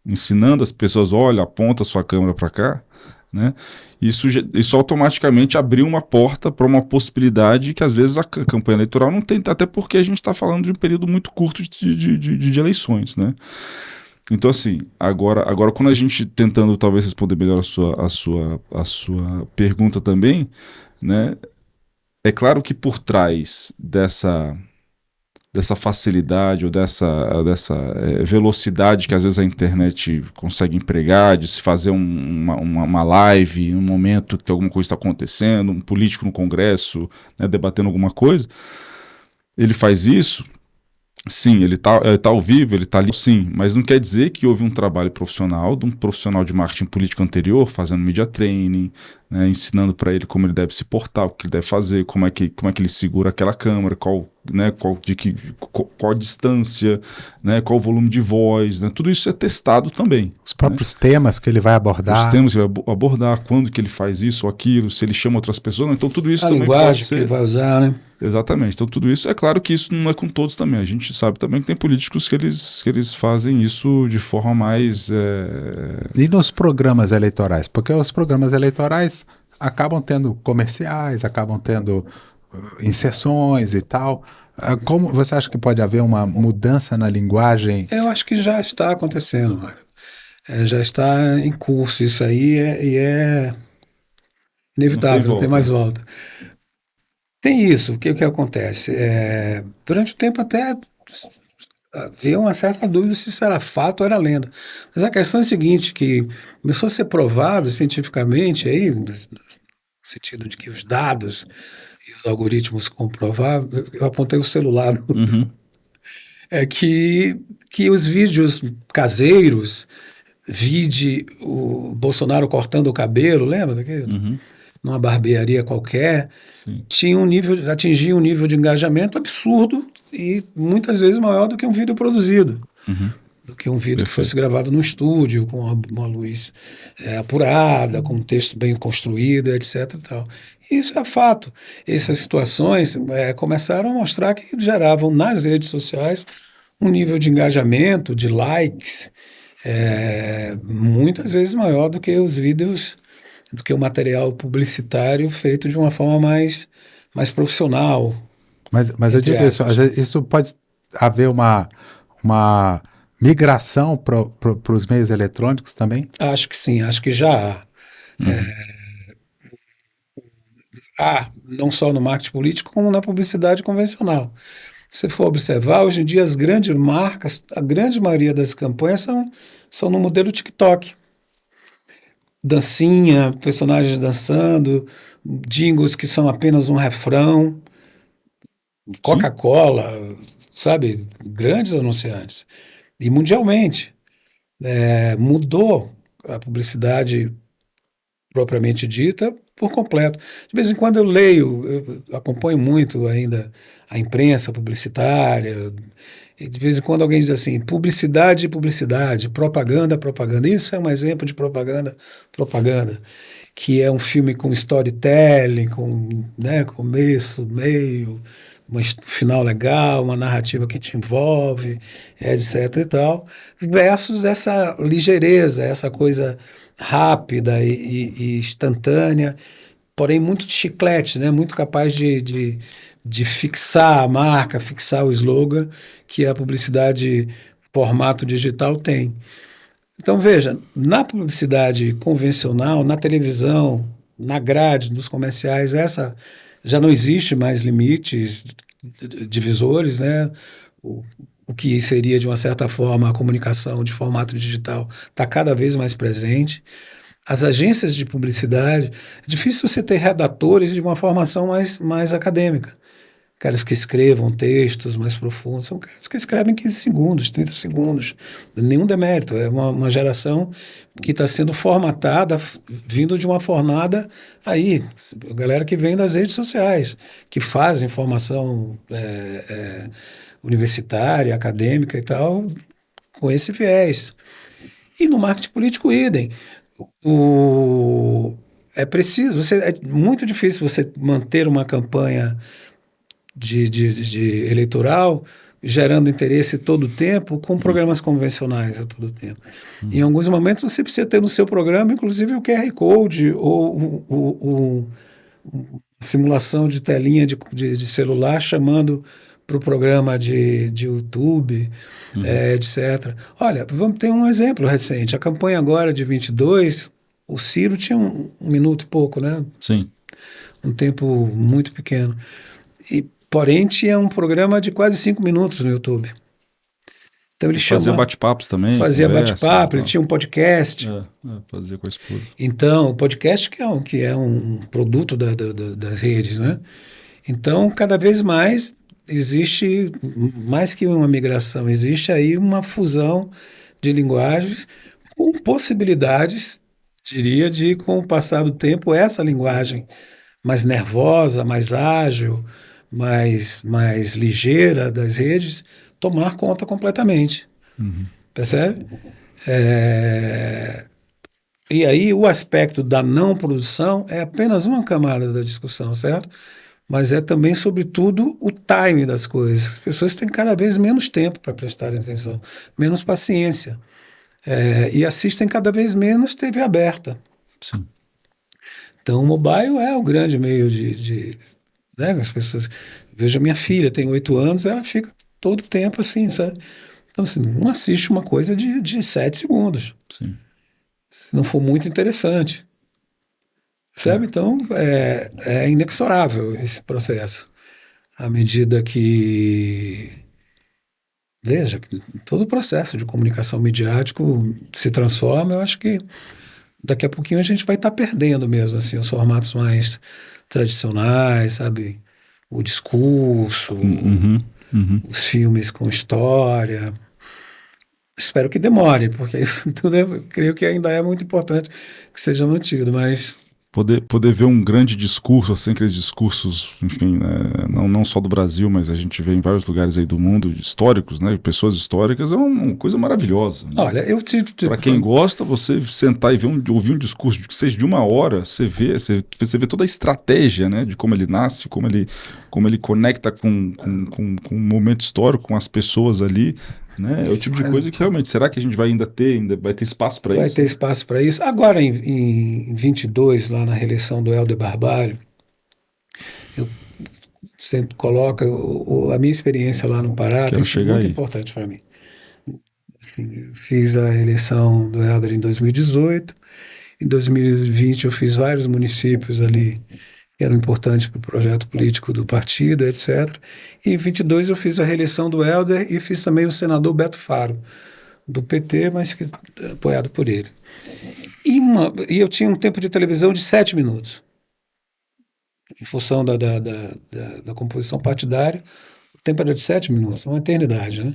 ensinando as pessoas, olha, aponta a sua câmera para cá, né? Isso automaticamente abriu uma porta para uma possibilidade que às vezes a campanha eleitoral não tem, até porque a gente está falando de um período muito curto de eleições, né? Então, assim, agora quando a gente tentando talvez responder melhor a sua pergunta também, né? É claro que por trás dessa facilidade ou dessa velocidade que às vezes a internet consegue empregar, de se fazer uma live, um momento que alguma coisa está acontecendo, um político no Congresso, né, debatendo alguma coisa, ele faz isso. Sim, ele tá ao vivo, ele tá ali, sim, mas não quer dizer que houve um trabalho profissional de um profissional de marketing político anterior, fazendo media training, né, ensinando para ele como ele deve se portar, o que ele deve fazer, como é que ele segura aquela câmera, qual a distância, né, qual o volume de voz, né, tudo isso é testado também. Os próprios temas que ele vai abordar. Os temas que ele vai abordar, quando que ele faz isso ou aquilo, se ele chama outras pessoas, então tudo isso A também linguagem pode ser... que ele vai usar, né? Exatamente, então tudo isso, é claro que isso não é com todos também, a gente sabe também que tem políticos que eles fazem isso de forma mais... E nos programas eleitorais? Porque os programas eleitorais acabam tendo comerciais, acabam tendo inserções e tal. Como você acha que pode haver uma mudança na linguagem? Eu acho que já está acontecendo, Mário. Já está em curso isso aí e é inevitável, não tem mais volta. Tem isso, o que acontece? Durante o tempo até havia uma certa dúvida se isso era fato ou era lenda. Mas a questão é a seguinte, que começou a ser provado cientificamente, aí, no sentido de que os dados e os algoritmos comprovavam, eu apontei o celular, que os vídeos caseiros, vide o Bolsonaro cortando o cabelo, lembra daquilo? Numa barbearia qualquer, atingia um nível de engajamento absurdo e muitas vezes maior do que um vídeo produzido, do que um vídeo que fosse gravado no estúdio, com uma luz apurada, com um texto bem construído, etc. E tal. E isso é fato. Essas situações começaram a mostrar que geravam nas redes sociais um nível de engajamento, de likes, muitas vezes maior do que os vídeos, do que o material publicitário feito de uma forma mais profissional. Mas eu digo isso pode haver uma migração para os meios eletrônicos também? Acho que sim, acho que já há. Não só no marketing político, como na publicidade convencional. Se for observar, hoje em dia as grandes marcas, a grande maioria das campanhas são no modelo TikTok. Dancinha, personagens dançando, jingles que são apenas um refrão, Coca-Cola, sabe? Grandes anunciantes. e mundialmente. Mudou a publicidade propriamente dita por completo. De vez em quando eu leio, eu acompanho muito ainda a imprensa publicitária, e de vez em quando alguém diz assim, publicidade, publicidade, propaganda, propaganda. Isso é um exemplo de propaganda, propaganda, que é um filme com storytelling, com, né, começo, meio, final legal, uma narrativa que te envolve, etc e tal, versus essa ligeireza, essa coisa rápida e instantânea, porém muito de chiclete, né? Muito capaz de fixar a marca, fixar o slogan que a publicidade formato digital tem. Então, veja, na publicidade convencional, na televisão, na grade dos comerciais, essa já não existe mais limites divisores, né? O, o que seria, de uma certa forma, a comunicação de formato digital está cada vez mais presente. As agências de publicidade, é difícil você ter redatores de uma formação mais acadêmica. Caras que escrevam textos mais profundos, são caras que escrevem 15 segundos, 30 segundos. Nenhum demérito. É uma geração que está sendo formatada, vindo de uma fornada aí. A galera que vem das redes sociais, que fazem formação universitária, acadêmica e tal, com esse viés. E no marketing político, idem. É preciso, é muito difícil você manter uma campanha de eleitoral gerando interesse todo o tempo com programas convencionais a todo tempo. Em alguns momentos você precisa ter no seu programa, inclusive, o QR Code ou simulação de telinha de celular chamando para o programa de YouTube, etc. Olha, vamos ter um exemplo recente. A campanha agora de 22, o Ciro tinha um minuto e pouco, né? Sim. Um tempo muito pequeno. Porém, tinha um programa de quase 5 minutos no YouTube. Então ele fazia bate-papos também. Fazia bate-papo, ele tinha um podcast. Fazia com a esposa. Então, o podcast que é um produto das redes, né? Então, cada vez mais existe, mais que uma migração, existe aí uma fusão de linguagens com possibilidades, diria, de, com o passar do tempo, essa linguagem mais nervosa, mais ágil, mais ligeira das redes, tomar conta completamente. Percebe? E aí o aspecto da não produção é apenas uma camada da discussão, certo? Mas é também, sobretudo, o timing das coisas. As pessoas têm cada vez menos tempo para prestarem atenção, menos paciência. E assistem cada vez menos TV aberta. Sim. Então o mobile é o grande meio né, as pessoas. Veja, minha filha tem 8 anos, ela fica todo o tempo assim, sabe? Então, assim, não assiste uma coisa de 7 segundos. Sim. Se não for muito interessante. Sabe? Então, é inexorável esse processo. À medida que... Veja, todo o processo de comunicação midiático se transforma, eu acho que daqui a pouquinho a gente vai estar perdendo mesmo, assim, os formatos mais tradicionais, sabe? O discurso, os filmes com história. Espero que demore, porque isso tudo eu creio que ainda é muito importante que seja mantido, mas... Poder ver um grande discurso, assim, aqueles discursos, enfim, né, não só do Brasil, mas a gente vê em vários lugares aí do mundo, históricos, né, pessoas históricas, é uma coisa maravilhosa. Né? Olha, Para quem gosta, você sentar e ouvir um discurso, que seja de 1 hora, você vê toda a estratégia, né, de como ele nasce, como ele conecta com o momento histórico, com as pessoas ali, né? É o tipo de coisa que realmente, será que a gente vai vai ter espaço para isso? Vai ter espaço para isso. Agora, em 22, lá na reeleição do Helder Barbalho, eu sempre coloco a minha experiência lá no Pará, tem sido muito importante para mim. Assim, eu fiz a eleição do Helder em 2018, em 2020 eu fiz vários municípios ali que eram importantes para o projeto político do partido, etc. E em 22 eu fiz a reeleição do Helder e fiz também o senador Beto Faro, do PT, mas apoiado por ele. E eu tinha um tempo de televisão de 7 minutos. Em função da composição partidária, o tempo era de 7 minutos, uma eternidade, né?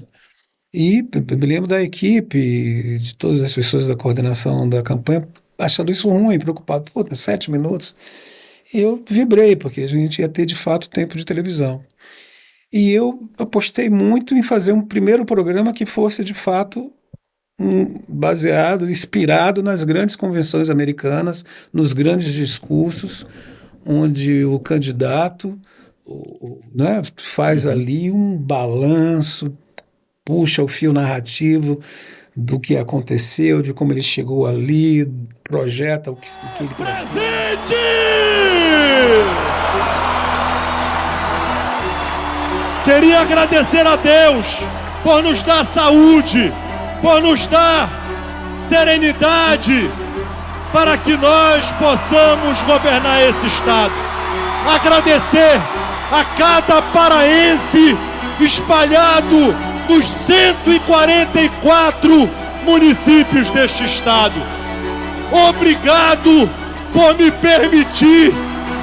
E eu me lembro da equipe, de todas as pessoas da coordenação da campanha, achando isso ruim, preocupado. Pô, 7 minutos. E eu vibrei, porque a gente ia ter, de fato, tempo de televisão. E eu apostei muito em fazer um primeiro programa que fosse, de fato, baseado, inspirado nas grandes convenções americanas, nos grandes discursos, onde o candidato né, faz ali um balanço, puxa o fio narrativo do que aconteceu, de como ele chegou ali, projeta o que ele... Presente! Queria agradecer a Deus por nos dar saúde, por nos dar serenidade, para que nós possamos governar esse estado. Agradecer a cada paraense espalhado nos 144 municípios deste estado. Obrigado por me permitir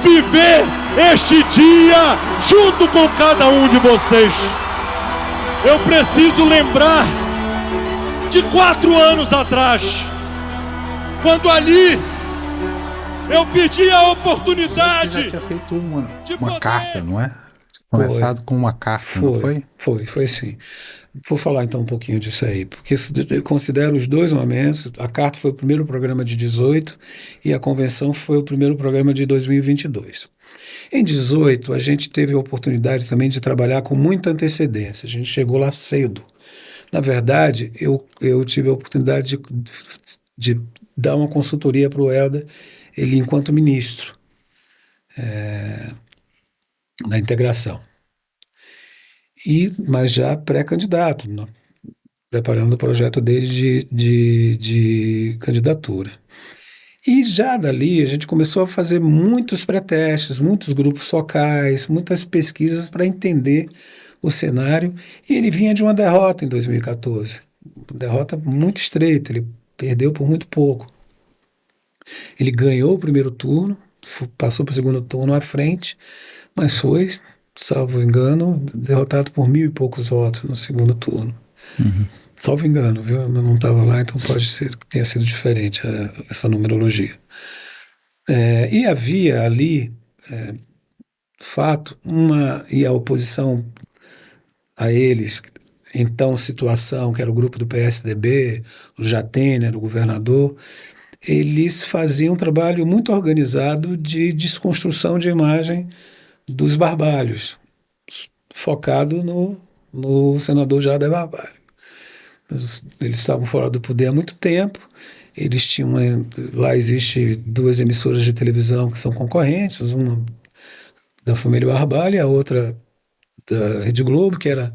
viver este dia junto com cada um de vocês. Eu preciso lembrar de 4 anos atrás, quando ali eu pedi a oportunidade. Você já tinha feito uma carta, não é? Começado com uma carta, não foi? Foi sim. Vou falar então um pouquinho disso aí, porque eu considero os dois momentos. A carta foi o primeiro programa de 18 e a convenção foi o primeiro programa de 2022. Em 18, a gente teve a oportunidade também de trabalhar com muita antecedência. A gente chegou lá cedo. Na verdade, eu tive a oportunidade de dar uma consultoria para o Helder, ele enquanto ministro da integração. Mas já pré-candidato, né? Preparando o projeto dele de candidatura. E já dali a gente começou a fazer muitos pré-testes, muitos grupos focais, muitas pesquisas para entender o cenário. E ele vinha de uma derrota em 2014. Uma derrota muito estreita, ele perdeu por muito pouco. Ele ganhou o primeiro turno, passou para o segundo turno à frente, mas foi, salvo engano, derrotado por 1.000 e poucos votos no segundo turno. Uhum. Salvo engano, viu? Eu não estava lá, então pode ser que tenha sido diferente essa numerologia. E havia ali, de fato, e a oposição a eles, então situação, que era o grupo do PSDB, o Jatene era o governador, eles faziam um trabalho muito organizado de desconstrução de imagem dos Barbalhos, focado no senador Jader Barbalho. Eles estavam fora do poder há muito tempo, eles tinham lá existe 2 emissoras de televisão que são concorrentes, uma da família Barbalho e a outra da Rede Globo, que era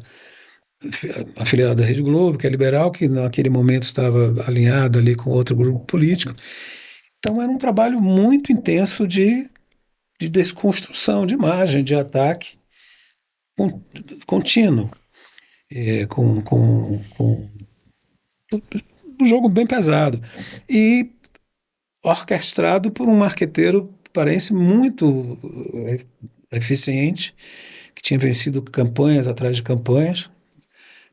afiliada da Rede Globo, que é liberal, que naquele momento estava alinhada ali com outro grupo político. Então era um trabalho muito intenso de desconstrução de imagem, de ataque contínuo, com um jogo bem pesado e orquestrado por um marqueteiro paraense muito eficiente, que tinha vencido campanhas atrás de campanhas,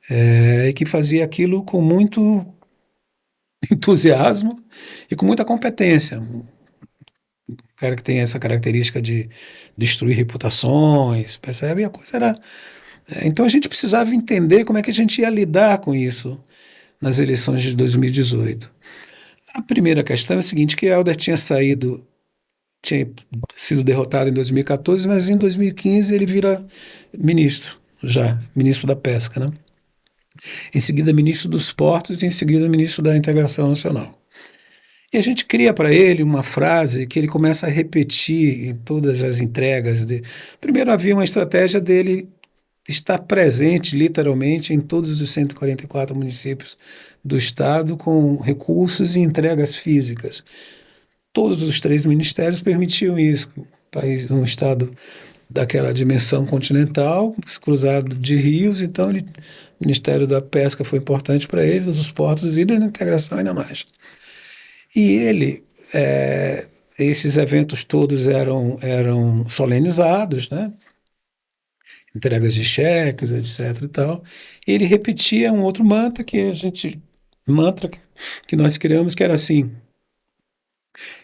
e que fazia aquilo com muito entusiasmo e com muita competência. Um cara que tem essa característica de destruir reputações, percebe? E a coisa era... Então a gente precisava entender como é que a gente ia lidar com isso nas eleições de 2018. A primeira questão é a seguinte, que Helder tinha sido derrotado em 2014, mas em 2015 ele vira ministro da Pesca, né? Em seguida ministro dos Portos e em seguida ministro da Integração Nacional. E a gente cria para ele uma frase que ele começa a repetir em todas as entregas. Primeiro havia uma estratégia dele estar presente literalmente em todos os 144 municípios do estado com recursos e entregas físicas. Todos os 3 ministérios permitiam isso. Um estado daquela dimensão continental, cruzado de rios, então o Ministério da Pesca foi importante para eles, os portos e da integração ainda mais. E ele, esses eventos todos eram solenizados, né? entregas de cheques, etc. e tal. E ele repetia um outro mantra que nós criamos, que era assim: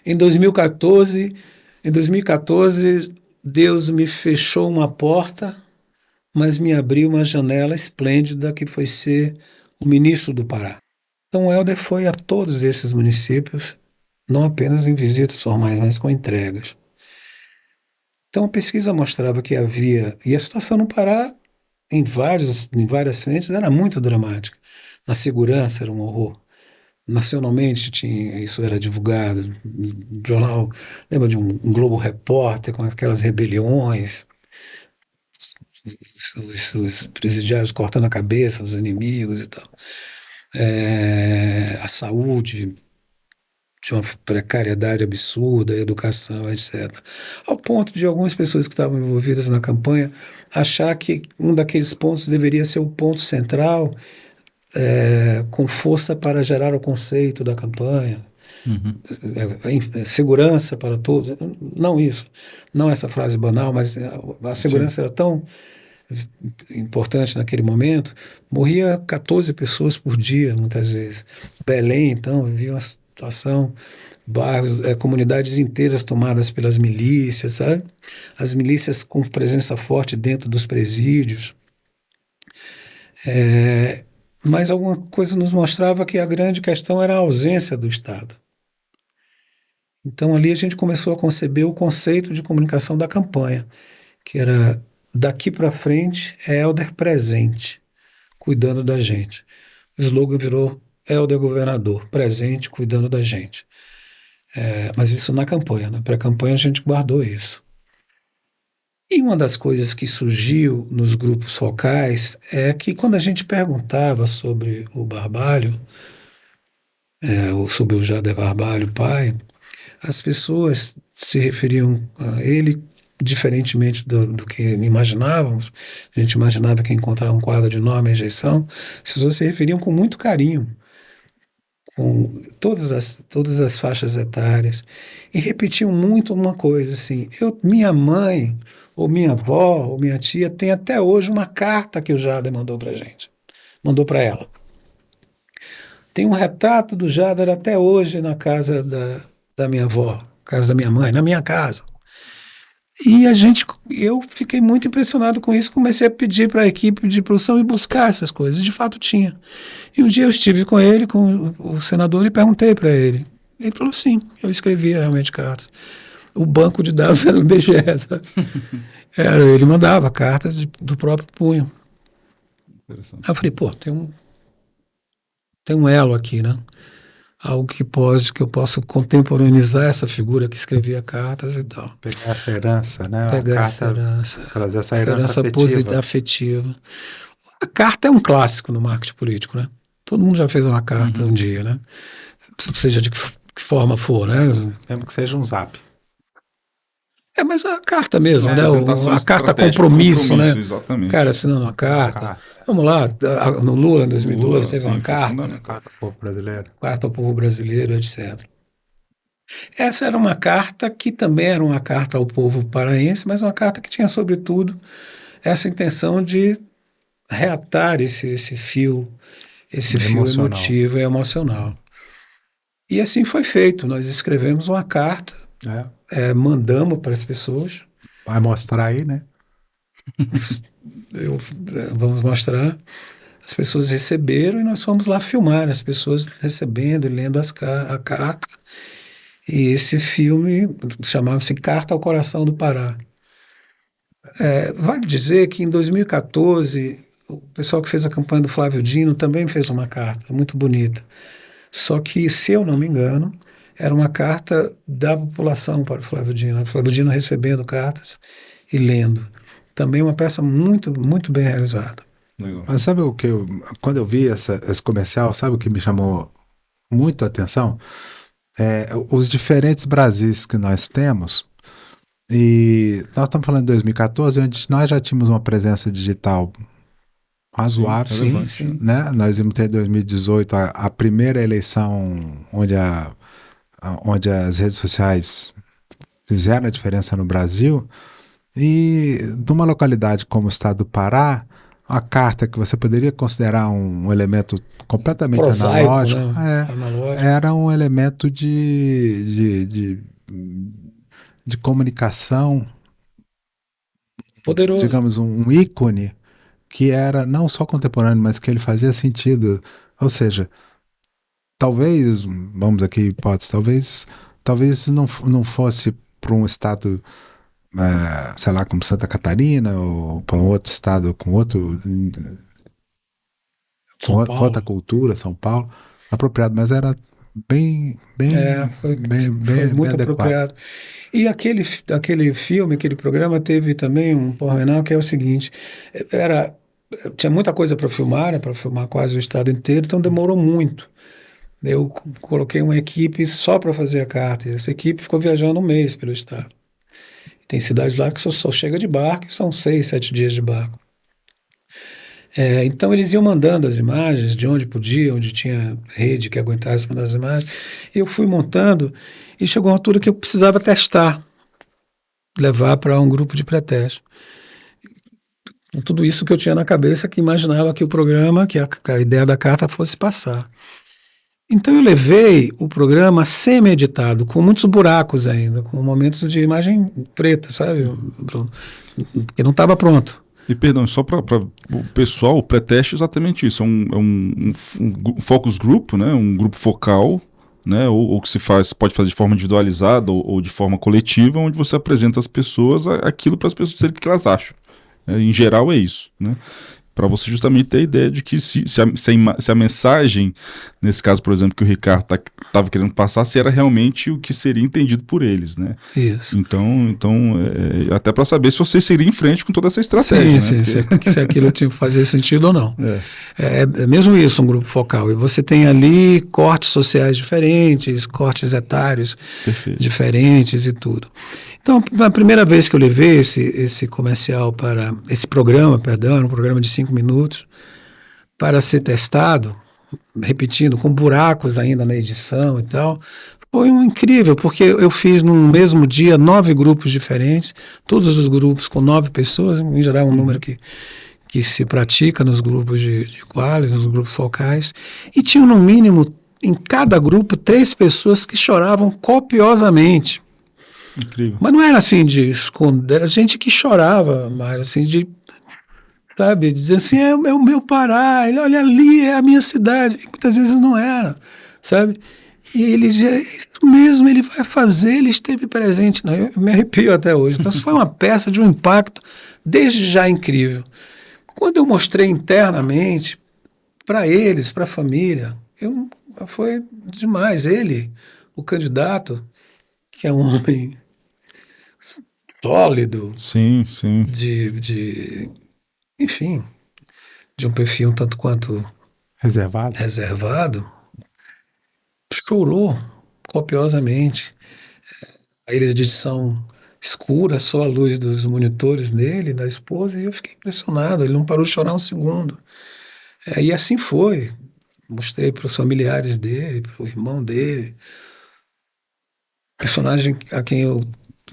em 2014, Deus me fechou uma porta, mas me abriu uma janela esplêndida que foi ser o ministro do Pará. Então o Helder foi a todos esses municípios, não apenas em visitas formais, mas com entregas. Então a pesquisa mostrava que havia, e a situação no Pará, em várias frentes, era muito dramática. Na segurança era um horror. Nacionalmente isso era divulgado, jornal, lembra de um Globo Repórter com aquelas rebeliões, os presidiários cortando a cabeça dos inimigos e tal. A saúde de uma precariedade absurda, a educação, etc. Ao ponto de algumas pessoas que estavam envolvidas na campanha achar que um daqueles pontos deveria ser o ponto central, com força para gerar o conceito da campanha. Segurança para todos. Não isso, não essa frase banal, mas a segurança era tão importante naquele momento. Morria 14 pessoas por dia, muitas vezes. Belém, então, vivia uma situação, bairros, comunidades inteiras tomadas pelas milícias, sabe? As milícias com presença forte dentro dos presídios. Mas alguma coisa nos mostrava que a grande questão era a ausência do Estado. Então ali a gente começou a conceber o conceito de comunicação da campanha, que era: daqui para frente é Helder presente, cuidando da gente. O slogan virou Helder governador, presente, cuidando da gente. Mas isso na campanha, na pré-campanha a gente guardou isso. E uma das coisas que surgiu nos grupos focais é que quando a gente perguntava sobre o Barbalho, ou sobre o Jader Barbalho, pai, as pessoas se referiam a ele diferentemente do que imaginávamos. A gente imaginava que encontrar um quadro de enorme rejeição. As pessoas se referiam com muito carinho, com todas as faixas etárias, e repetiam muito uma coisa assim: minha mãe, ou minha avó, ou minha tia tem até hoje uma carta que o Jader mandou para a gente, mandou para ela. Tem um retrato do Jader até hoje na casa da minha avó, casa da minha mãe, na minha casa. E eu fiquei muito impressionado com isso, comecei a pedir para a equipe de produção ir buscar essas coisas, de fato tinha. E um dia eu estive com ele, com o senador, e perguntei para ele. Ele falou: sim, eu escrevia realmente cartas. O banco de dados era o IBGE, sabe? Ele mandava cartas do próprio punho. Aí eu falei: pô, tem um elo aqui, né? Algo que eu posso contemporaneizar essa figura que escrevia cartas e tal. Pegar essa herança, né? Pegar essa herança. Trazer essa herança afetiva. A carta é um clássico no marketing político, né? Todo mundo já fez uma carta um dia, né? Seja de que forma for, né? Mesmo que seja um zap. Mas a carta mesmo, né? A carta compromisso, né? Exatamente. O cara assinando uma carta. Vamos lá, no Lula, em 2012, teve uma carta. Né? Carta ao povo brasileiro. Carta ao povo brasileiro, etc. Essa era uma carta que também era uma carta ao povo paraense, mas uma carta que tinha, sobretudo, essa intenção de reatar esse fio emotivo e emocional. E assim foi feito. Nós escrevemos uma carta, mandamos para as pessoas. Vai mostrar aí, né? Vamos mostrar. As pessoas receberam e nós fomos lá filmar as pessoas recebendo e lendo a carta. E esse filme chamava-se Carta ao Coração do Pará. Vale dizer que em 2014 o pessoal que fez a campanha do Flávio Dino também fez uma carta muito bonita. Só que, se eu não me engano, era uma carta da população para o Flávio Dino. O Flávio Dino recebendo cartas e lendo. Também uma peça muito, muito bem realizada. Legal. Mas sabe o que quando eu vi esse comercial, sabe o que me chamou muito a atenção? Os diferentes Brasis que nós temos. E nós estamos falando de 2014, onde nós já tínhamos uma presença digital razoável. Sim. Né? Nós íamos ter em 2018 a primeira eleição onde as redes sociais fizeram a diferença no Brasil. E de uma localidade como o estado do Pará, a carta que você poderia considerar um elemento completamente Prosaico, analógico, né? Analógico. era um elemento de comunicação, Poderoso. digamos, um ícone que era não só contemporâneo, mas que ele fazia sentido. Ou seja, talvez, vamos aqui, hipótese, talvez não fosse para um estado, sei lá, como Santa Catarina, ou para um outro estado com São com outra Paulo. cultura, São Paulo, apropriado, mas era bem Foi bem muito adequado. apropriado. E aquele filme, aquele programa teve também um pormenor que é o seguinte, tinha muita coisa para filmar, para filmar quase o estado inteiro, então demorou muito. Eu coloquei uma equipe só para fazer a carta, e essa equipe ficou viajando um mês pelo estado. Tem cidades lá que só chega de barco, e são 6, 7 dias de barco. Então eles iam mandando as imagens de onde podia, onde tinha rede que aguentasse mandar as imagens. Eu fui montando e chegou uma altura que eu precisava testar, levar para um grupo de pré-teste. Com tudo isso que eu tinha na cabeça, que imaginava que o programa, que a ideia da carta fosse passar. Então eu levei o programa semi-editado, com muitos buracos ainda, com momentos de imagem preta, sabe, Bruno? Porque não estava pronto. E perdão, só para o pessoal, o pré-teste é exatamente isso, é um focus group, né, um grupo focal, né, ou que pode fazer de forma individualizada ou de forma coletiva, onde você apresenta às pessoas aquilo para as pessoas dizerem o que elas acham. Em geral é isso, né? Para você justamente ter a ideia de que se a mensagem, nesse caso, por exemplo, que o Ricardo estava querendo passar, se era realmente o que seria entendido por eles, né? Isso. Então até para saber se você seria em frente com toda essa estratégia. Sim, né? se aquilo tinha que fazer sentido ou não. É mesmo isso, um grupo focal. E você tem ali cortes sociais diferentes, cortes etários diferentes e tudo. Então, a primeira vez que eu levei esse programa, era um programa de 5 minutos, para ser testado, repetindo, com buracos ainda na edição e tal, foi incrível, porque eu fiz no mesmo dia 9 grupos diferentes, todos os grupos com 9 pessoas, em geral é um número que se pratica nos grupos de qualis, nos grupos focais, e tinha no mínimo, em cada grupo, 3 pessoas que choravam copiosamente. Incrível. Mas não era assim de esconder, era gente que chorava, mas assim de, sabe, dizer assim, é o meu Pará, olha ali, é a minha cidade. E muitas vezes não era, sabe? E ele dizia, é isso mesmo, ele vai fazer, ele esteve presente. Não, eu me arrepio até hoje. Então, isso foi uma peça de um impacto desde já incrível. Quando eu mostrei internamente, para eles, para a família, foi demais. Ele, o candidato, que é um homem sólido, Sim. enfim, de um perfil um tanto quanto reservado, chorou copiosamente. A ilha de edição escura, só a luz dos monitores dele, da esposa, e eu fiquei impressionado, ele não parou de chorar um segundo. E assim foi. Mostrei para os familiares dele, para o irmão dele, personagem a quem eu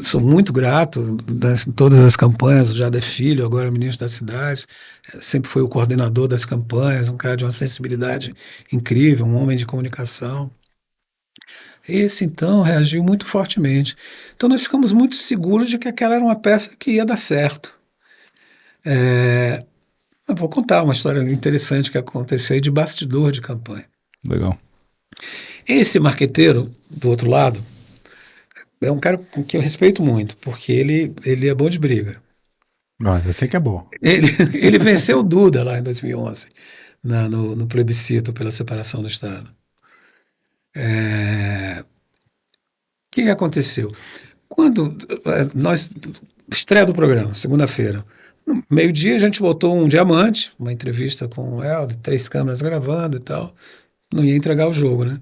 sou muito grato, todas as campanhas, o Jader Filho, agora ministro das cidades, sempre foi o coordenador das campanhas, um cara de uma sensibilidade incrível, um homem de comunicação. Esse, então, reagiu muito fortemente. Então, nós ficamos muito seguros de que aquela era uma peça que ia dar certo. Eu vou contar uma história interessante que aconteceu aí de bastidor de campanha. Legal. Esse marqueteiro, do outro lado, é um cara que eu respeito muito, porque ele é bom de briga. Eu sei que é bom. Ele venceu o Duda lá em 2011, no plebiscito pela separação do Estado. O que aconteceu? Quando estreia do programa, segunda-feira, no meio-dia a gente botou um diamante, uma entrevista com o Helder, 3 câmeras gravando e tal, não ia entregar o jogo, né?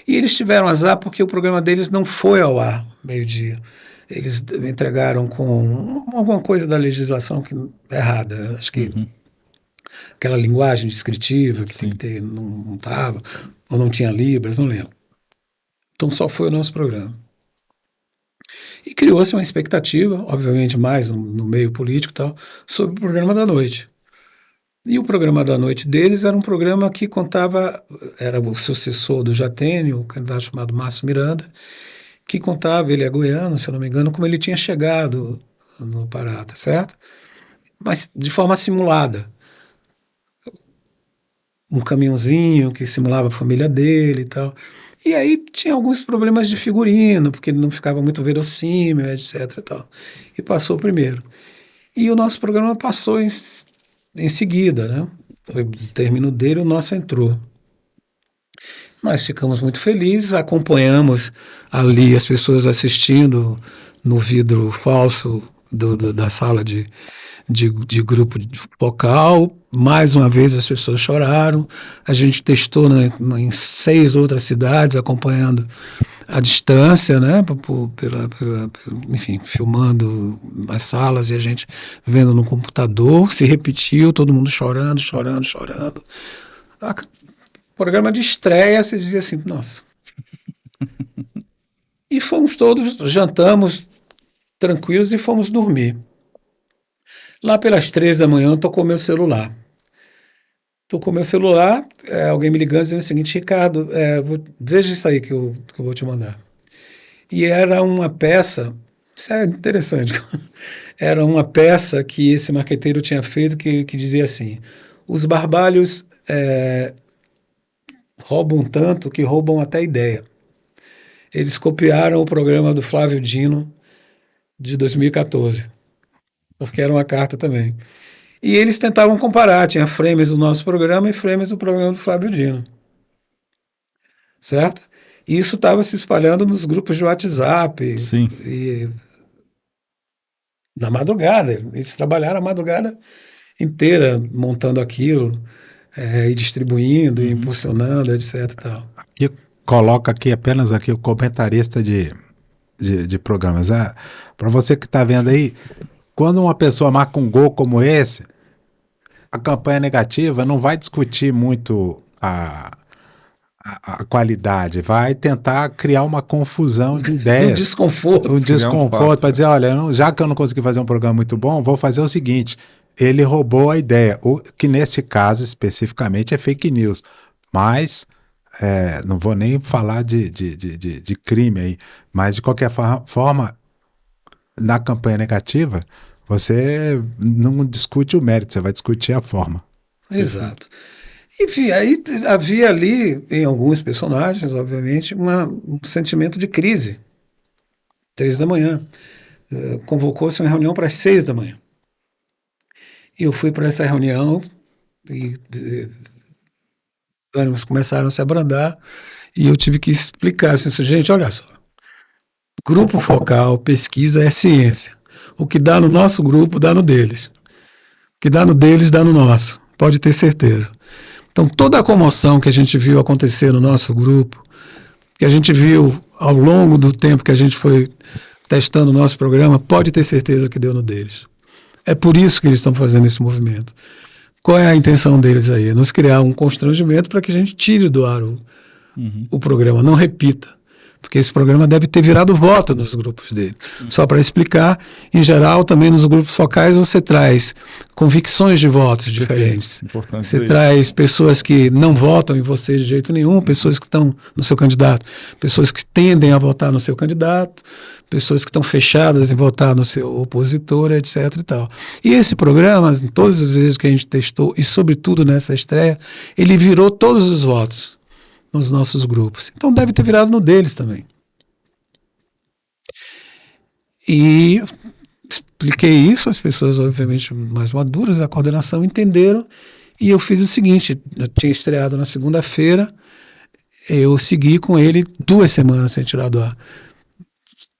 E eles tiveram azar porque o programa deles não foi ao ar meio-dia. Eles entregaram com alguma coisa da legislação errada, acho que aquela linguagem descritiva que tem que ter, não estava, ou não tinha libras, não lembro. Então só foi o nosso programa. E criou-se uma expectativa, obviamente mais no meio político e tal, sobre o programa da noite. E o programa da noite deles era um programa que contava, era o sucessor do Jatene, o candidato chamado Márcio Miranda, que contava, ele é goiano, se eu não me engano, como ele tinha chegado no Pará, tá certo? Mas de forma simulada. Um caminhãozinho que simulava a família dele e tal. E aí tinha alguns problemas de figurino, porque ele não ficava muito verossímil, etc. E tal. E passou o primeiro. E o nosso programa passou em seguida, né? Foi o término dele, o nosso entrou. Nós ficamos muito felizes, acompanhamos ali as pessoas assistindo no vidro falso da sala de grupo focal. Mais uma vez as pessoas choraram. A gente testou em 6 outras cidades, acompanhando à distância, né? Enfim, filmando as salas e a gente vendo no computador. Se repetiu, todo mundo chorando. Programa de estreia, você dizia assim, nossa. E fomos todos, jantamos tranquilos e fomos dormir. Lá pelas 3 da manhã tocou meu celular. Alguém me ligando dizendo o seguinte, Ricardo, veja isso aí que eu vou te mandar. E era uma peça, isso é interessante, era uma peça que esse marqueteiro tinha feito que dizia assim, os barbalhos roubam tanto que roubam até ideia. Eles copiaram o programa do Flávio Dino de 2014, porque era uma carta também. E eles tentavam comparar, tinha frames do nosso programa e frames do programa do Flávio Dino. Certo? E isso estava se espalhando nos grupos de WhatsApp. Sim. E na madrugada. Eles trabalharam a madrugada inteira montando aquilo, e distribuindo, e impulsionando, etc. E tal. E coloca aqui apenas aqui o comentarista de programas. Para você que está vendo aí, quando uma pessoa marca um gol como esse, a campanha negativa não vai discutir muito a qualidade, vai tentar criar uma confusão de ideias. Um desconforto. Para dizer, olha, já que eu não consegui fazer um programa muito bom, vou fazer o seguinte, ele roubou a ideia, que nesse caso especificamente é fake news, mas não vou nem falar de crime aí, mas de qualquer forma, na campanha negativa, você não discute o mérito, você vai discutir a forma. Exato. Enfim, aí havia ali, em alguns personagens, obviamente, um sentimento de crise. 3 da manhã. Convocou-se uma reunião para as 6 da manhã. E eu fui para essa reunião e ânimos começaram a se abrandar e eu tive que explicar assim, gente, olha só, grupo focal, pesquisa é ciência. O que dá no nosso grupo, dá no deles. O que dá no deles, dá no nosso. Pode ter certeza. Então, toda a comoção que a gente viu acontecer no nosso grupo, que a gente viu ao longo do tempo que a gente foi testando o nosso programa, pode ter certeza que deu no deles. É por isso que eles estão fazendo esse movimento. Qual é a intenção deles aí? É nos criar um constrangimento para que a gente tire do ar o programa, não repita. Porque esse programa deve ter virado voto nos grupos dele. Só para explicar, em geral, também nos grupos focais você traz convicções de votos diferentes. Você traz pessoas que não votam em você de jeito nenhum, pessoas que estão no seu candidato, pessoas que tendem a votar no seu candidato, pessoas que estão fechadas em votar no seu opositor, etc. e tal. E esse programa, todas as vezes que a gente testou, e sobretudo nessa estreia, ele virou todos os votos nos nossos grupos. Então deve ter virado no deles também. E expliquei isso, as pessoas obviamente mais maduras da coordenação entenderam e eu fiz o seguinte, eu tinha estreado na segunda-feira, eu segui com ele 2 semanas sem tirar do ar.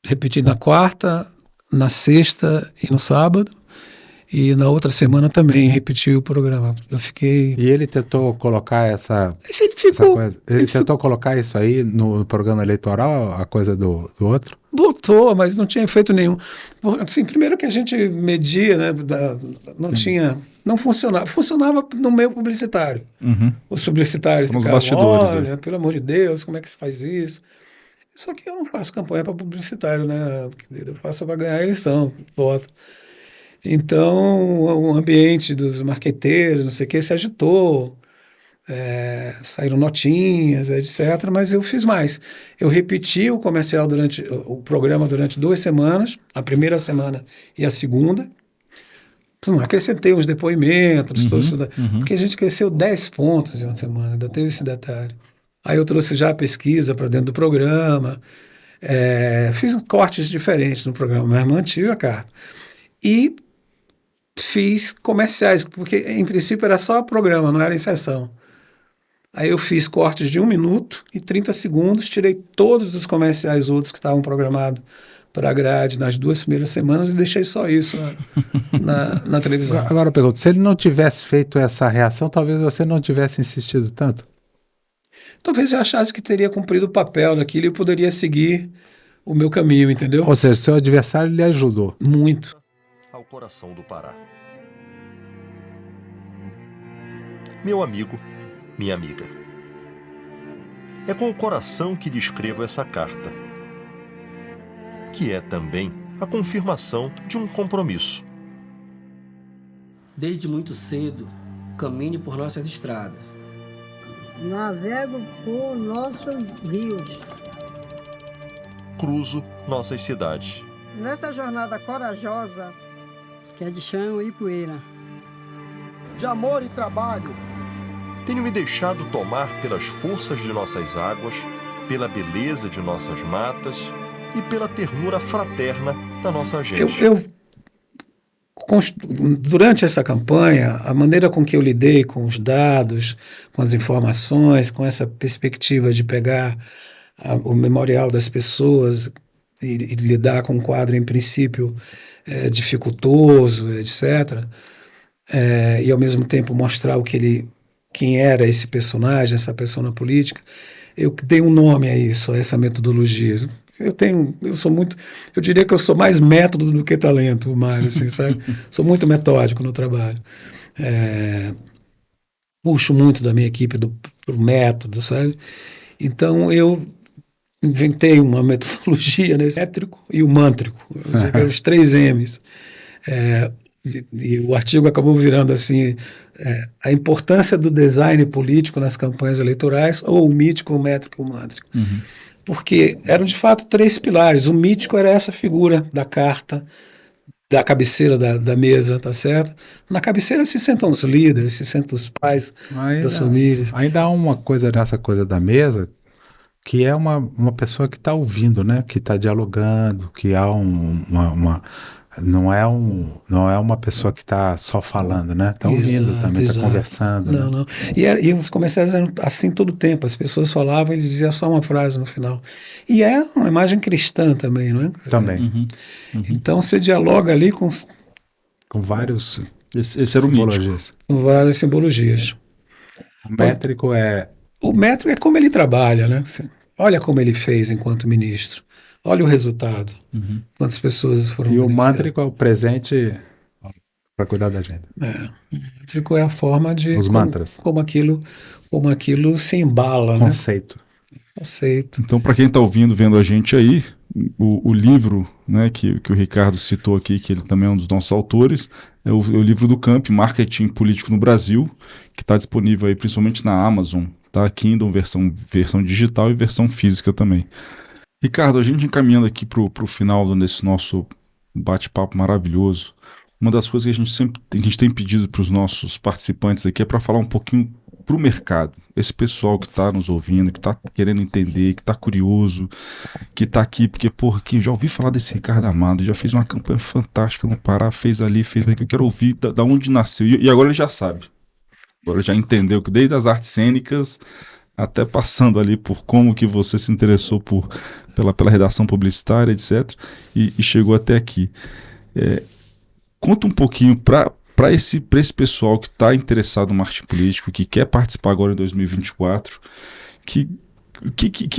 Repeti na quarta, na sexta e no sábado. E na outra semana também repeti o programa. Eu fiquei... E ele tentou colocar essa coisa? Ele tentou colocar isso aí no programa eleitoral, a coisa do outro? Botou, mas não tinha efeito nenhum. Assim, primeiro que a gente media, né, não funcionava. Funcionava no meio publicitário. Os publicitários ficavam, olha, pelo amor de Deus, como é que se faz isso? Só que eu não faço campanha para publicitário, né? Eu faço para ganhar a eleição, voto. Então, o ambiente dos marqueteiros, não sei o que, se agitou, saíram notinhas, etc. Mas eu fiz mais. Eu repeti o comercial o programa durante 2 semanas, a primeira semana e a segunda. Não, acrescentei uns depoimentos, porque a gente cresceu 10 pontos em uma semana, ainda teve esse detalhe. Aí eu trouxe já a pesquisa para dentro do programa, fiz cortes diferentes no programa, mas mantive a carta. E fiz comerciais, porque em princípio era só programa, não era em sessão. Aí eu fiz cortes de 1 minuto e 30 segundos, tirei todos os comerciais outros que estavam programados para a grade nas 2 primeiras semanas e deixei só isso na televisão. Agora eu pergunto, se ele não tivesse feito essa reação, talvez você não tivesse insistido tanto? Talvez eu achasse que teria cumprido o papel daquilo e eu poderia seguir o meu caminho, entendeu? Ou seja, seu adversário lhe ajudou. Muito. Ao coração do Pará. Meu amigo, minha amiga. É com o coração que lhe escrevo essa carta, que é também a confirmação de um compromisso. Desde muito cedo, caminho por nossas estradas. Navego por nossos rios. Cruzo nossas cidades. Nessa jornada corajosa, que é de chão e poeira, De amor e trabalho. Tenho me deixado tomar pelas forças de nossas águas, pela beleza de nossas matas e pela ternura fraterna da nossa gente. Durante essa campanha, a maneira com que eu lidei com os dados, com as informações, com essa perspectiva de pegar o memorial das pessoas e lidar com um quadro, em princípio, dificultoso, etc., e ao mesmo tempo mostrar quem era esse personagem, essa persona política, eu dei um nome a isso, a essa metodologia. Eu diria que eu sou mais método do que talento, Mário, assim, sabe? Sou muito metódico no trabalho. Puxo muito da minha equipe pro método, sabe? Então, eu inventei uma metodologia, né? Métrico e o mântrico, os 3 M's. E o artigo acabou virando assim, a importância do design político nas campanhas eleitorais, ou o mítico, o métrico e o mântrico. Uhum. Porque eram de fato 3 pilares. O mítico era essa figura da carta, da cabeceira da mesa, tá certo? Na cabeceira se sentam os líderes, se sentam os pais das famílias. Ainda há uma coisa nessa coisa da mesa, que é uma pessoa que está ouvindo, né? Que está dialogando, que há não é uma pessoa que está só falando, né? Está ouvindo também, está conversando. Não. E os comerciais eram assim todo o tempo. As pessoas falavam e ele dizia só uma frase no final. E é uma imagem cristã também, não é? Também. Uhum. Então você dialoga ali com vários esse era o mítico. Com várias simbologias. O métrico O métrico é como ele trabalha, né? Olha como ele fez enquanto ministro. Olha o resultado. Uhum. Quantas pessoas foram... E o mântrico é o presente para cuidar da agenda. O mântrico é a forma de... Os mantras. Como aquilo se embala, Conceito. Né? Conceito. Então, para quem está ouvindo, vendo a gente aí, o livro, né, que o Ricardo citou aqui, que ele também é um dos nossos autores, é o livro do Camp, Marketing Político no Brasil, que está disponível aí principalmente na Amazon, tá? Kindle, versão digital e versão física também. Ricardo, a gente encaminhando aqui para o final desse nosso bate-papo maravilhoso, uma das coisas que a gente tem pedido para os nossos participantes aqui é para falar um pouquinho para o mercado. Esse pessoal que está nos ouvindo, que está querendo entender, que está curioso, que está aqui, porque, que já ouvi falar desse Ricardo Amado, já fez uma campanha fantástica no Pará, fez ali, fez aqui, eu quero ouvir da onde nasceu. E agora ele já sabe. Agora ele já entendeu que desde as artes cênicas, até passando ali por como que você se interessou pela redação publicitária, etc., e chegou até aqui. Conta um pouquinho para esse pessoal que está interessado no marketing político, que quer participar agora em 2024, que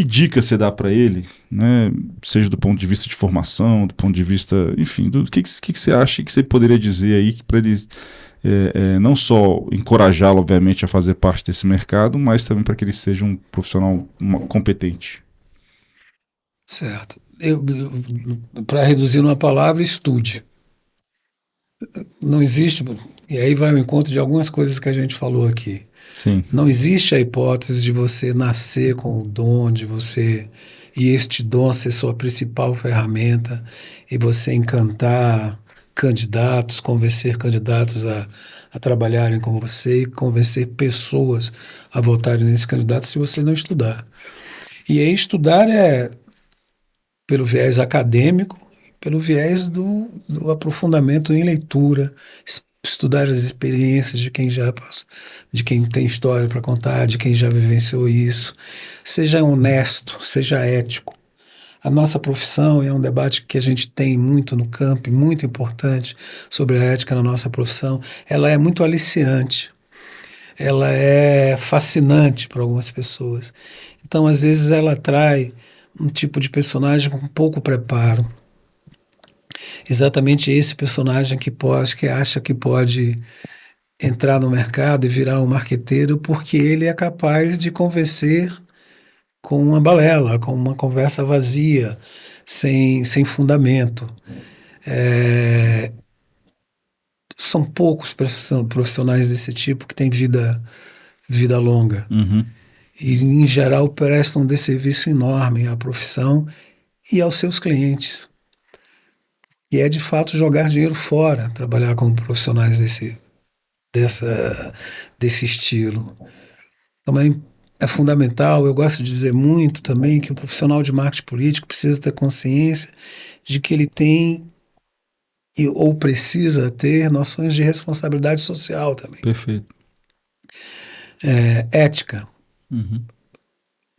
dica você dá para ele, né? Seja do ponto de vista de formação, do ponto de vista, enfim, do que você acha que você poderia dizer aí para eles não só encorajá-lo, obviamente, a fazer parte desse mercado, mas também para que ele seja um profissional competente? Certo. Para reduzir numa palavra, estude. Não existe, e aí vai ao encontro de algumas coisas que a gente falou aqui. Sim. Não existe a hipótese de você nascer com o dom, e este dom ser sua principal ferramenta, e você encantar candidatos, convencer candidatos a trabalharem com você, e convencer pessoas a votarem nesse candidato se você não estudar. E aí estudar é pelo viés acadêmico, pelo viés do aprofundamento em leitura, estudar as experiências de quem tem história para contar, de quem já vivenciou isso. Seja honesto, seja ético. A nossa profissão é um debate que a gente tem muito no campo, muito importante, sobre a ética na nossa profissão. Ela é muito aliciante, ela é fascinante para algumas pessoas. Então, às vezes, ela atrai um tipo de personagem com pouco preparo. Exatamente esse personagem que acha que pode entrar no mercado e virar um marqueteiro porque ele é capaz de convencer com uma balela, com uma conversa vazia, sem fundamento. São poucos profissionais desse tipo que têm vida longa. Uhum. E, em geral, prestam um desserviço enorme à profissão e aos seus clientes. E é, de fato, jogar dinheiro fora, trabalhar como profissionais desse estilo. Também é fundamental, eu gosto de dizer muito também, que o profissional de marketing político precisa ter consciência de que ele tem ou precisa ter noções de responsabilidade social também. Perfeito. Ética. Uhum.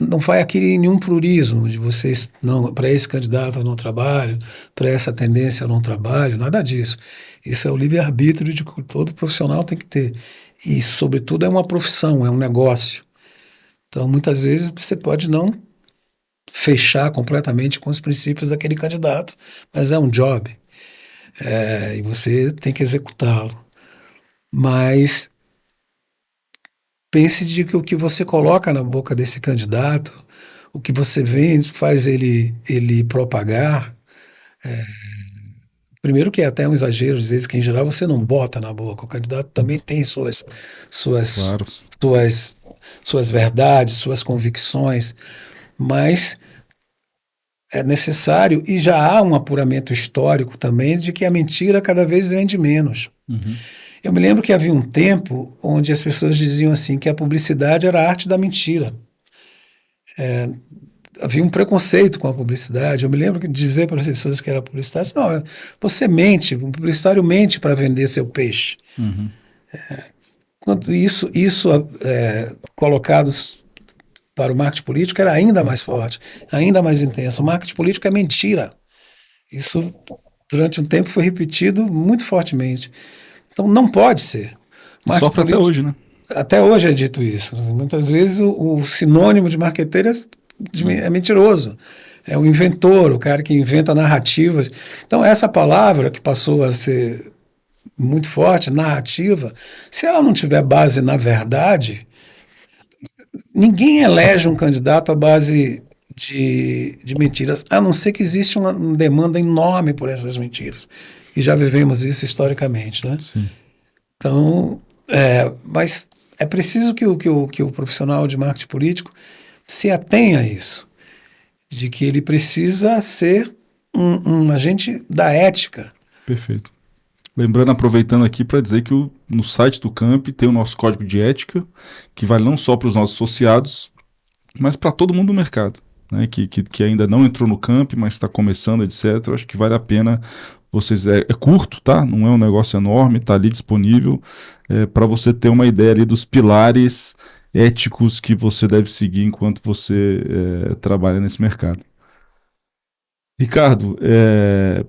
Não vai adquirir nenhum plurismo de vocês, não, para esse candidato eu não trabalho, para essa tendência eu não trabalho, nada disso. Isso é o livre-arbítrio de que todo profissional tem que ter. E, sobretudo, é uma profissão, é um negócio. Então, muitas vezes, você pode não fechar completamente com os princípios daquele candidato, mas é um job. E você tem que executá-lo. Mas pense de que o que você coloca na boca desse candidato, o que você vende, faz ele propagar. Primeiro que é até um exagero, às vezes, que em geral você não bota na boca. O candidato também tem suas verdades, suas convicções, mas é necessário, e já há um apuramento histórico também, de que a mentira cada vez vende menos. Uhum. Eu me lembro que havia um tempo onde as pessoas diziam assim que a publicidade era a arte da mentira. Havia um preconceito com a publicidade. Eu me lembro de dizer para as pessoas que era publicidade, não, você mente, o publicitário mente para vender seu peixe. Uhum. Quando isso colocado para o marketing político era ainda mais forte, ainda mais intenso. O marketing político é mentira. Isso, durante um tempo, foi repetido muito fortemente. Então, não pode ser. Sofre até hoje, né? Até hoje é dito isso. Muitas vezes o sinônimo de marqueteiro é mentiroso. É o inventor, o cara que inventa narrativas. Então, essa palavra que passou a ser muito forte, narrativa, se ela não tiver base na verdade, ninguém elege um candidato à base de mentiras, a não ser que exista uma demanda enorme por essas mentiras. E já vivemos isso historicamente, né? Sim. Então, mas é preciso que o profissional de marketing político se atenha a isso, de que ele precisa ser um agente da ética. Perfeito. Lembrando, aproveitando aqui para dizer que no site do Camp tem o nosso código de ética, que vale não só para os nossos associados, mas para todo mundo do mercado, né? Que ainda não entrou no Camp, mas está começando, etc. Eu acho que vale a pena vocês... É curto, tá? Não é um negócio enorme, está ali disponível para você ter uma ideia ali dos pilares éticos que você deve seguir enquanto você trabalha nesse mercado. Ricardo,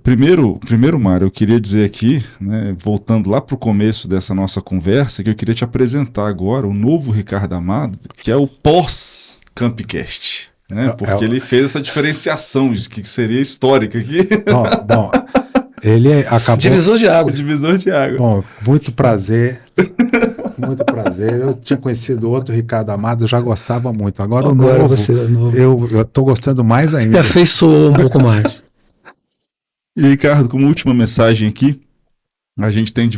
primeiro, Mário, eu queria dizer aqui, né, voltando lá para o começo dessa nossa conversa, que eu queria te apresentar agora o novo Ricardo Amado, que é o pós-Campcast, né, porque ele fez essa diferenciação, que seria histórica aqui. Bom, ele acabou... Divisor de água. Divisor de água. Bom, muito prazer. Muito prazer. Eu tinha conhecido o outro Ricardo Amado, já gostava muito. Agora o Agora novo, você é novo. eu tô gostando mais Se ainda. afeiçoou um pouco mais. E Ricardo, como última mensagem aqui, a gente tem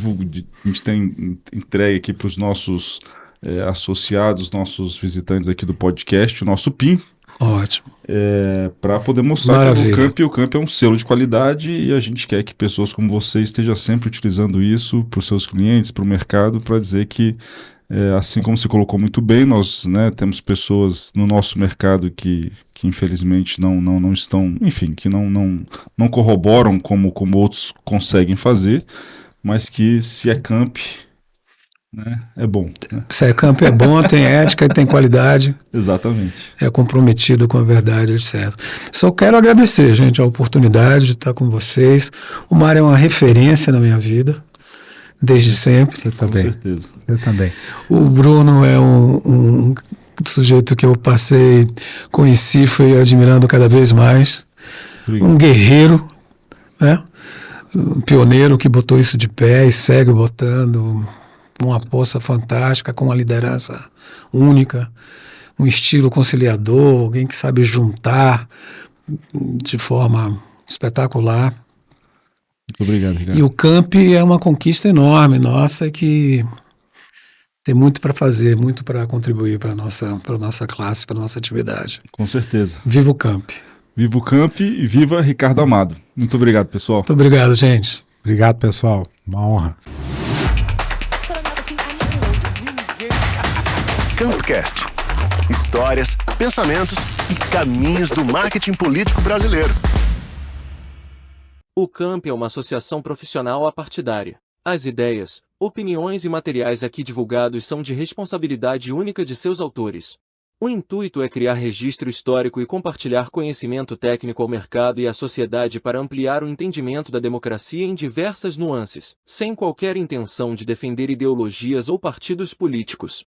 entregue aqui para os nossos associados, nossos visitantes aqui do podcast, o nosso PIN, Ótimo. para poder mostrar Maravilha. que o Camp é um selo de qualidade e a gente quer que pessoas como você estejam sempre utilizando isso para os seus clientes, para o mercado, para dizer que, assim como você colocou muito bem, nós, né, temos pessoas no nosso mercado que infelizmente não estão, enfim, que não corroboram como outros conseguem fazer, mas que se é Camp, né, é bom. Né? Se é campo é bom, tem ética e tem qualidade. Exatamente. É comprometido com a verdade, etc. Só quero agradecer, gente, a oportunidade de estar com vocês. O Mário é uma referência na minha vida, desde sempre. Você também. Com certeza. Eu também. O Bruno é um sujeito que eu conheci, fui admirando cada vez mais. Obrigado. Um guerreiro, né? Um pioneiro que botou isso de pé e segue botando. Uma força fantástica, com uma liderança única, um estilo conciliador, alguém que sabe juntar de forma espetacular. Muito obrigado, Ricardo. E o Camp é uma conquista enorme, nossa, que tem muito para fazer, muito para contribuir para a nossa classe, para a nossa atividade. Com certeza. Viva o Camp. Viva o Camp e viva Ricardo Amado. Muito obrigado, pessoal. Muito obrigado, gente. Obrigado, pessoal. Uma honra. Campcast. Histórias, pensamentos e caminhos do marketing político brasileiro. O Camp é uma associação profissional apartidária. As ideias, opiniões e materiais aqui divulgados são de responsabilidade única de seus autores. O intuito é criar registro histórico e compartilhar conhecimento técnico ao mercado e à sociedade para ampliar o entendimento da democracia em diversas nuances, sem qualquer intenção de defender ideologias ou partidos políticos.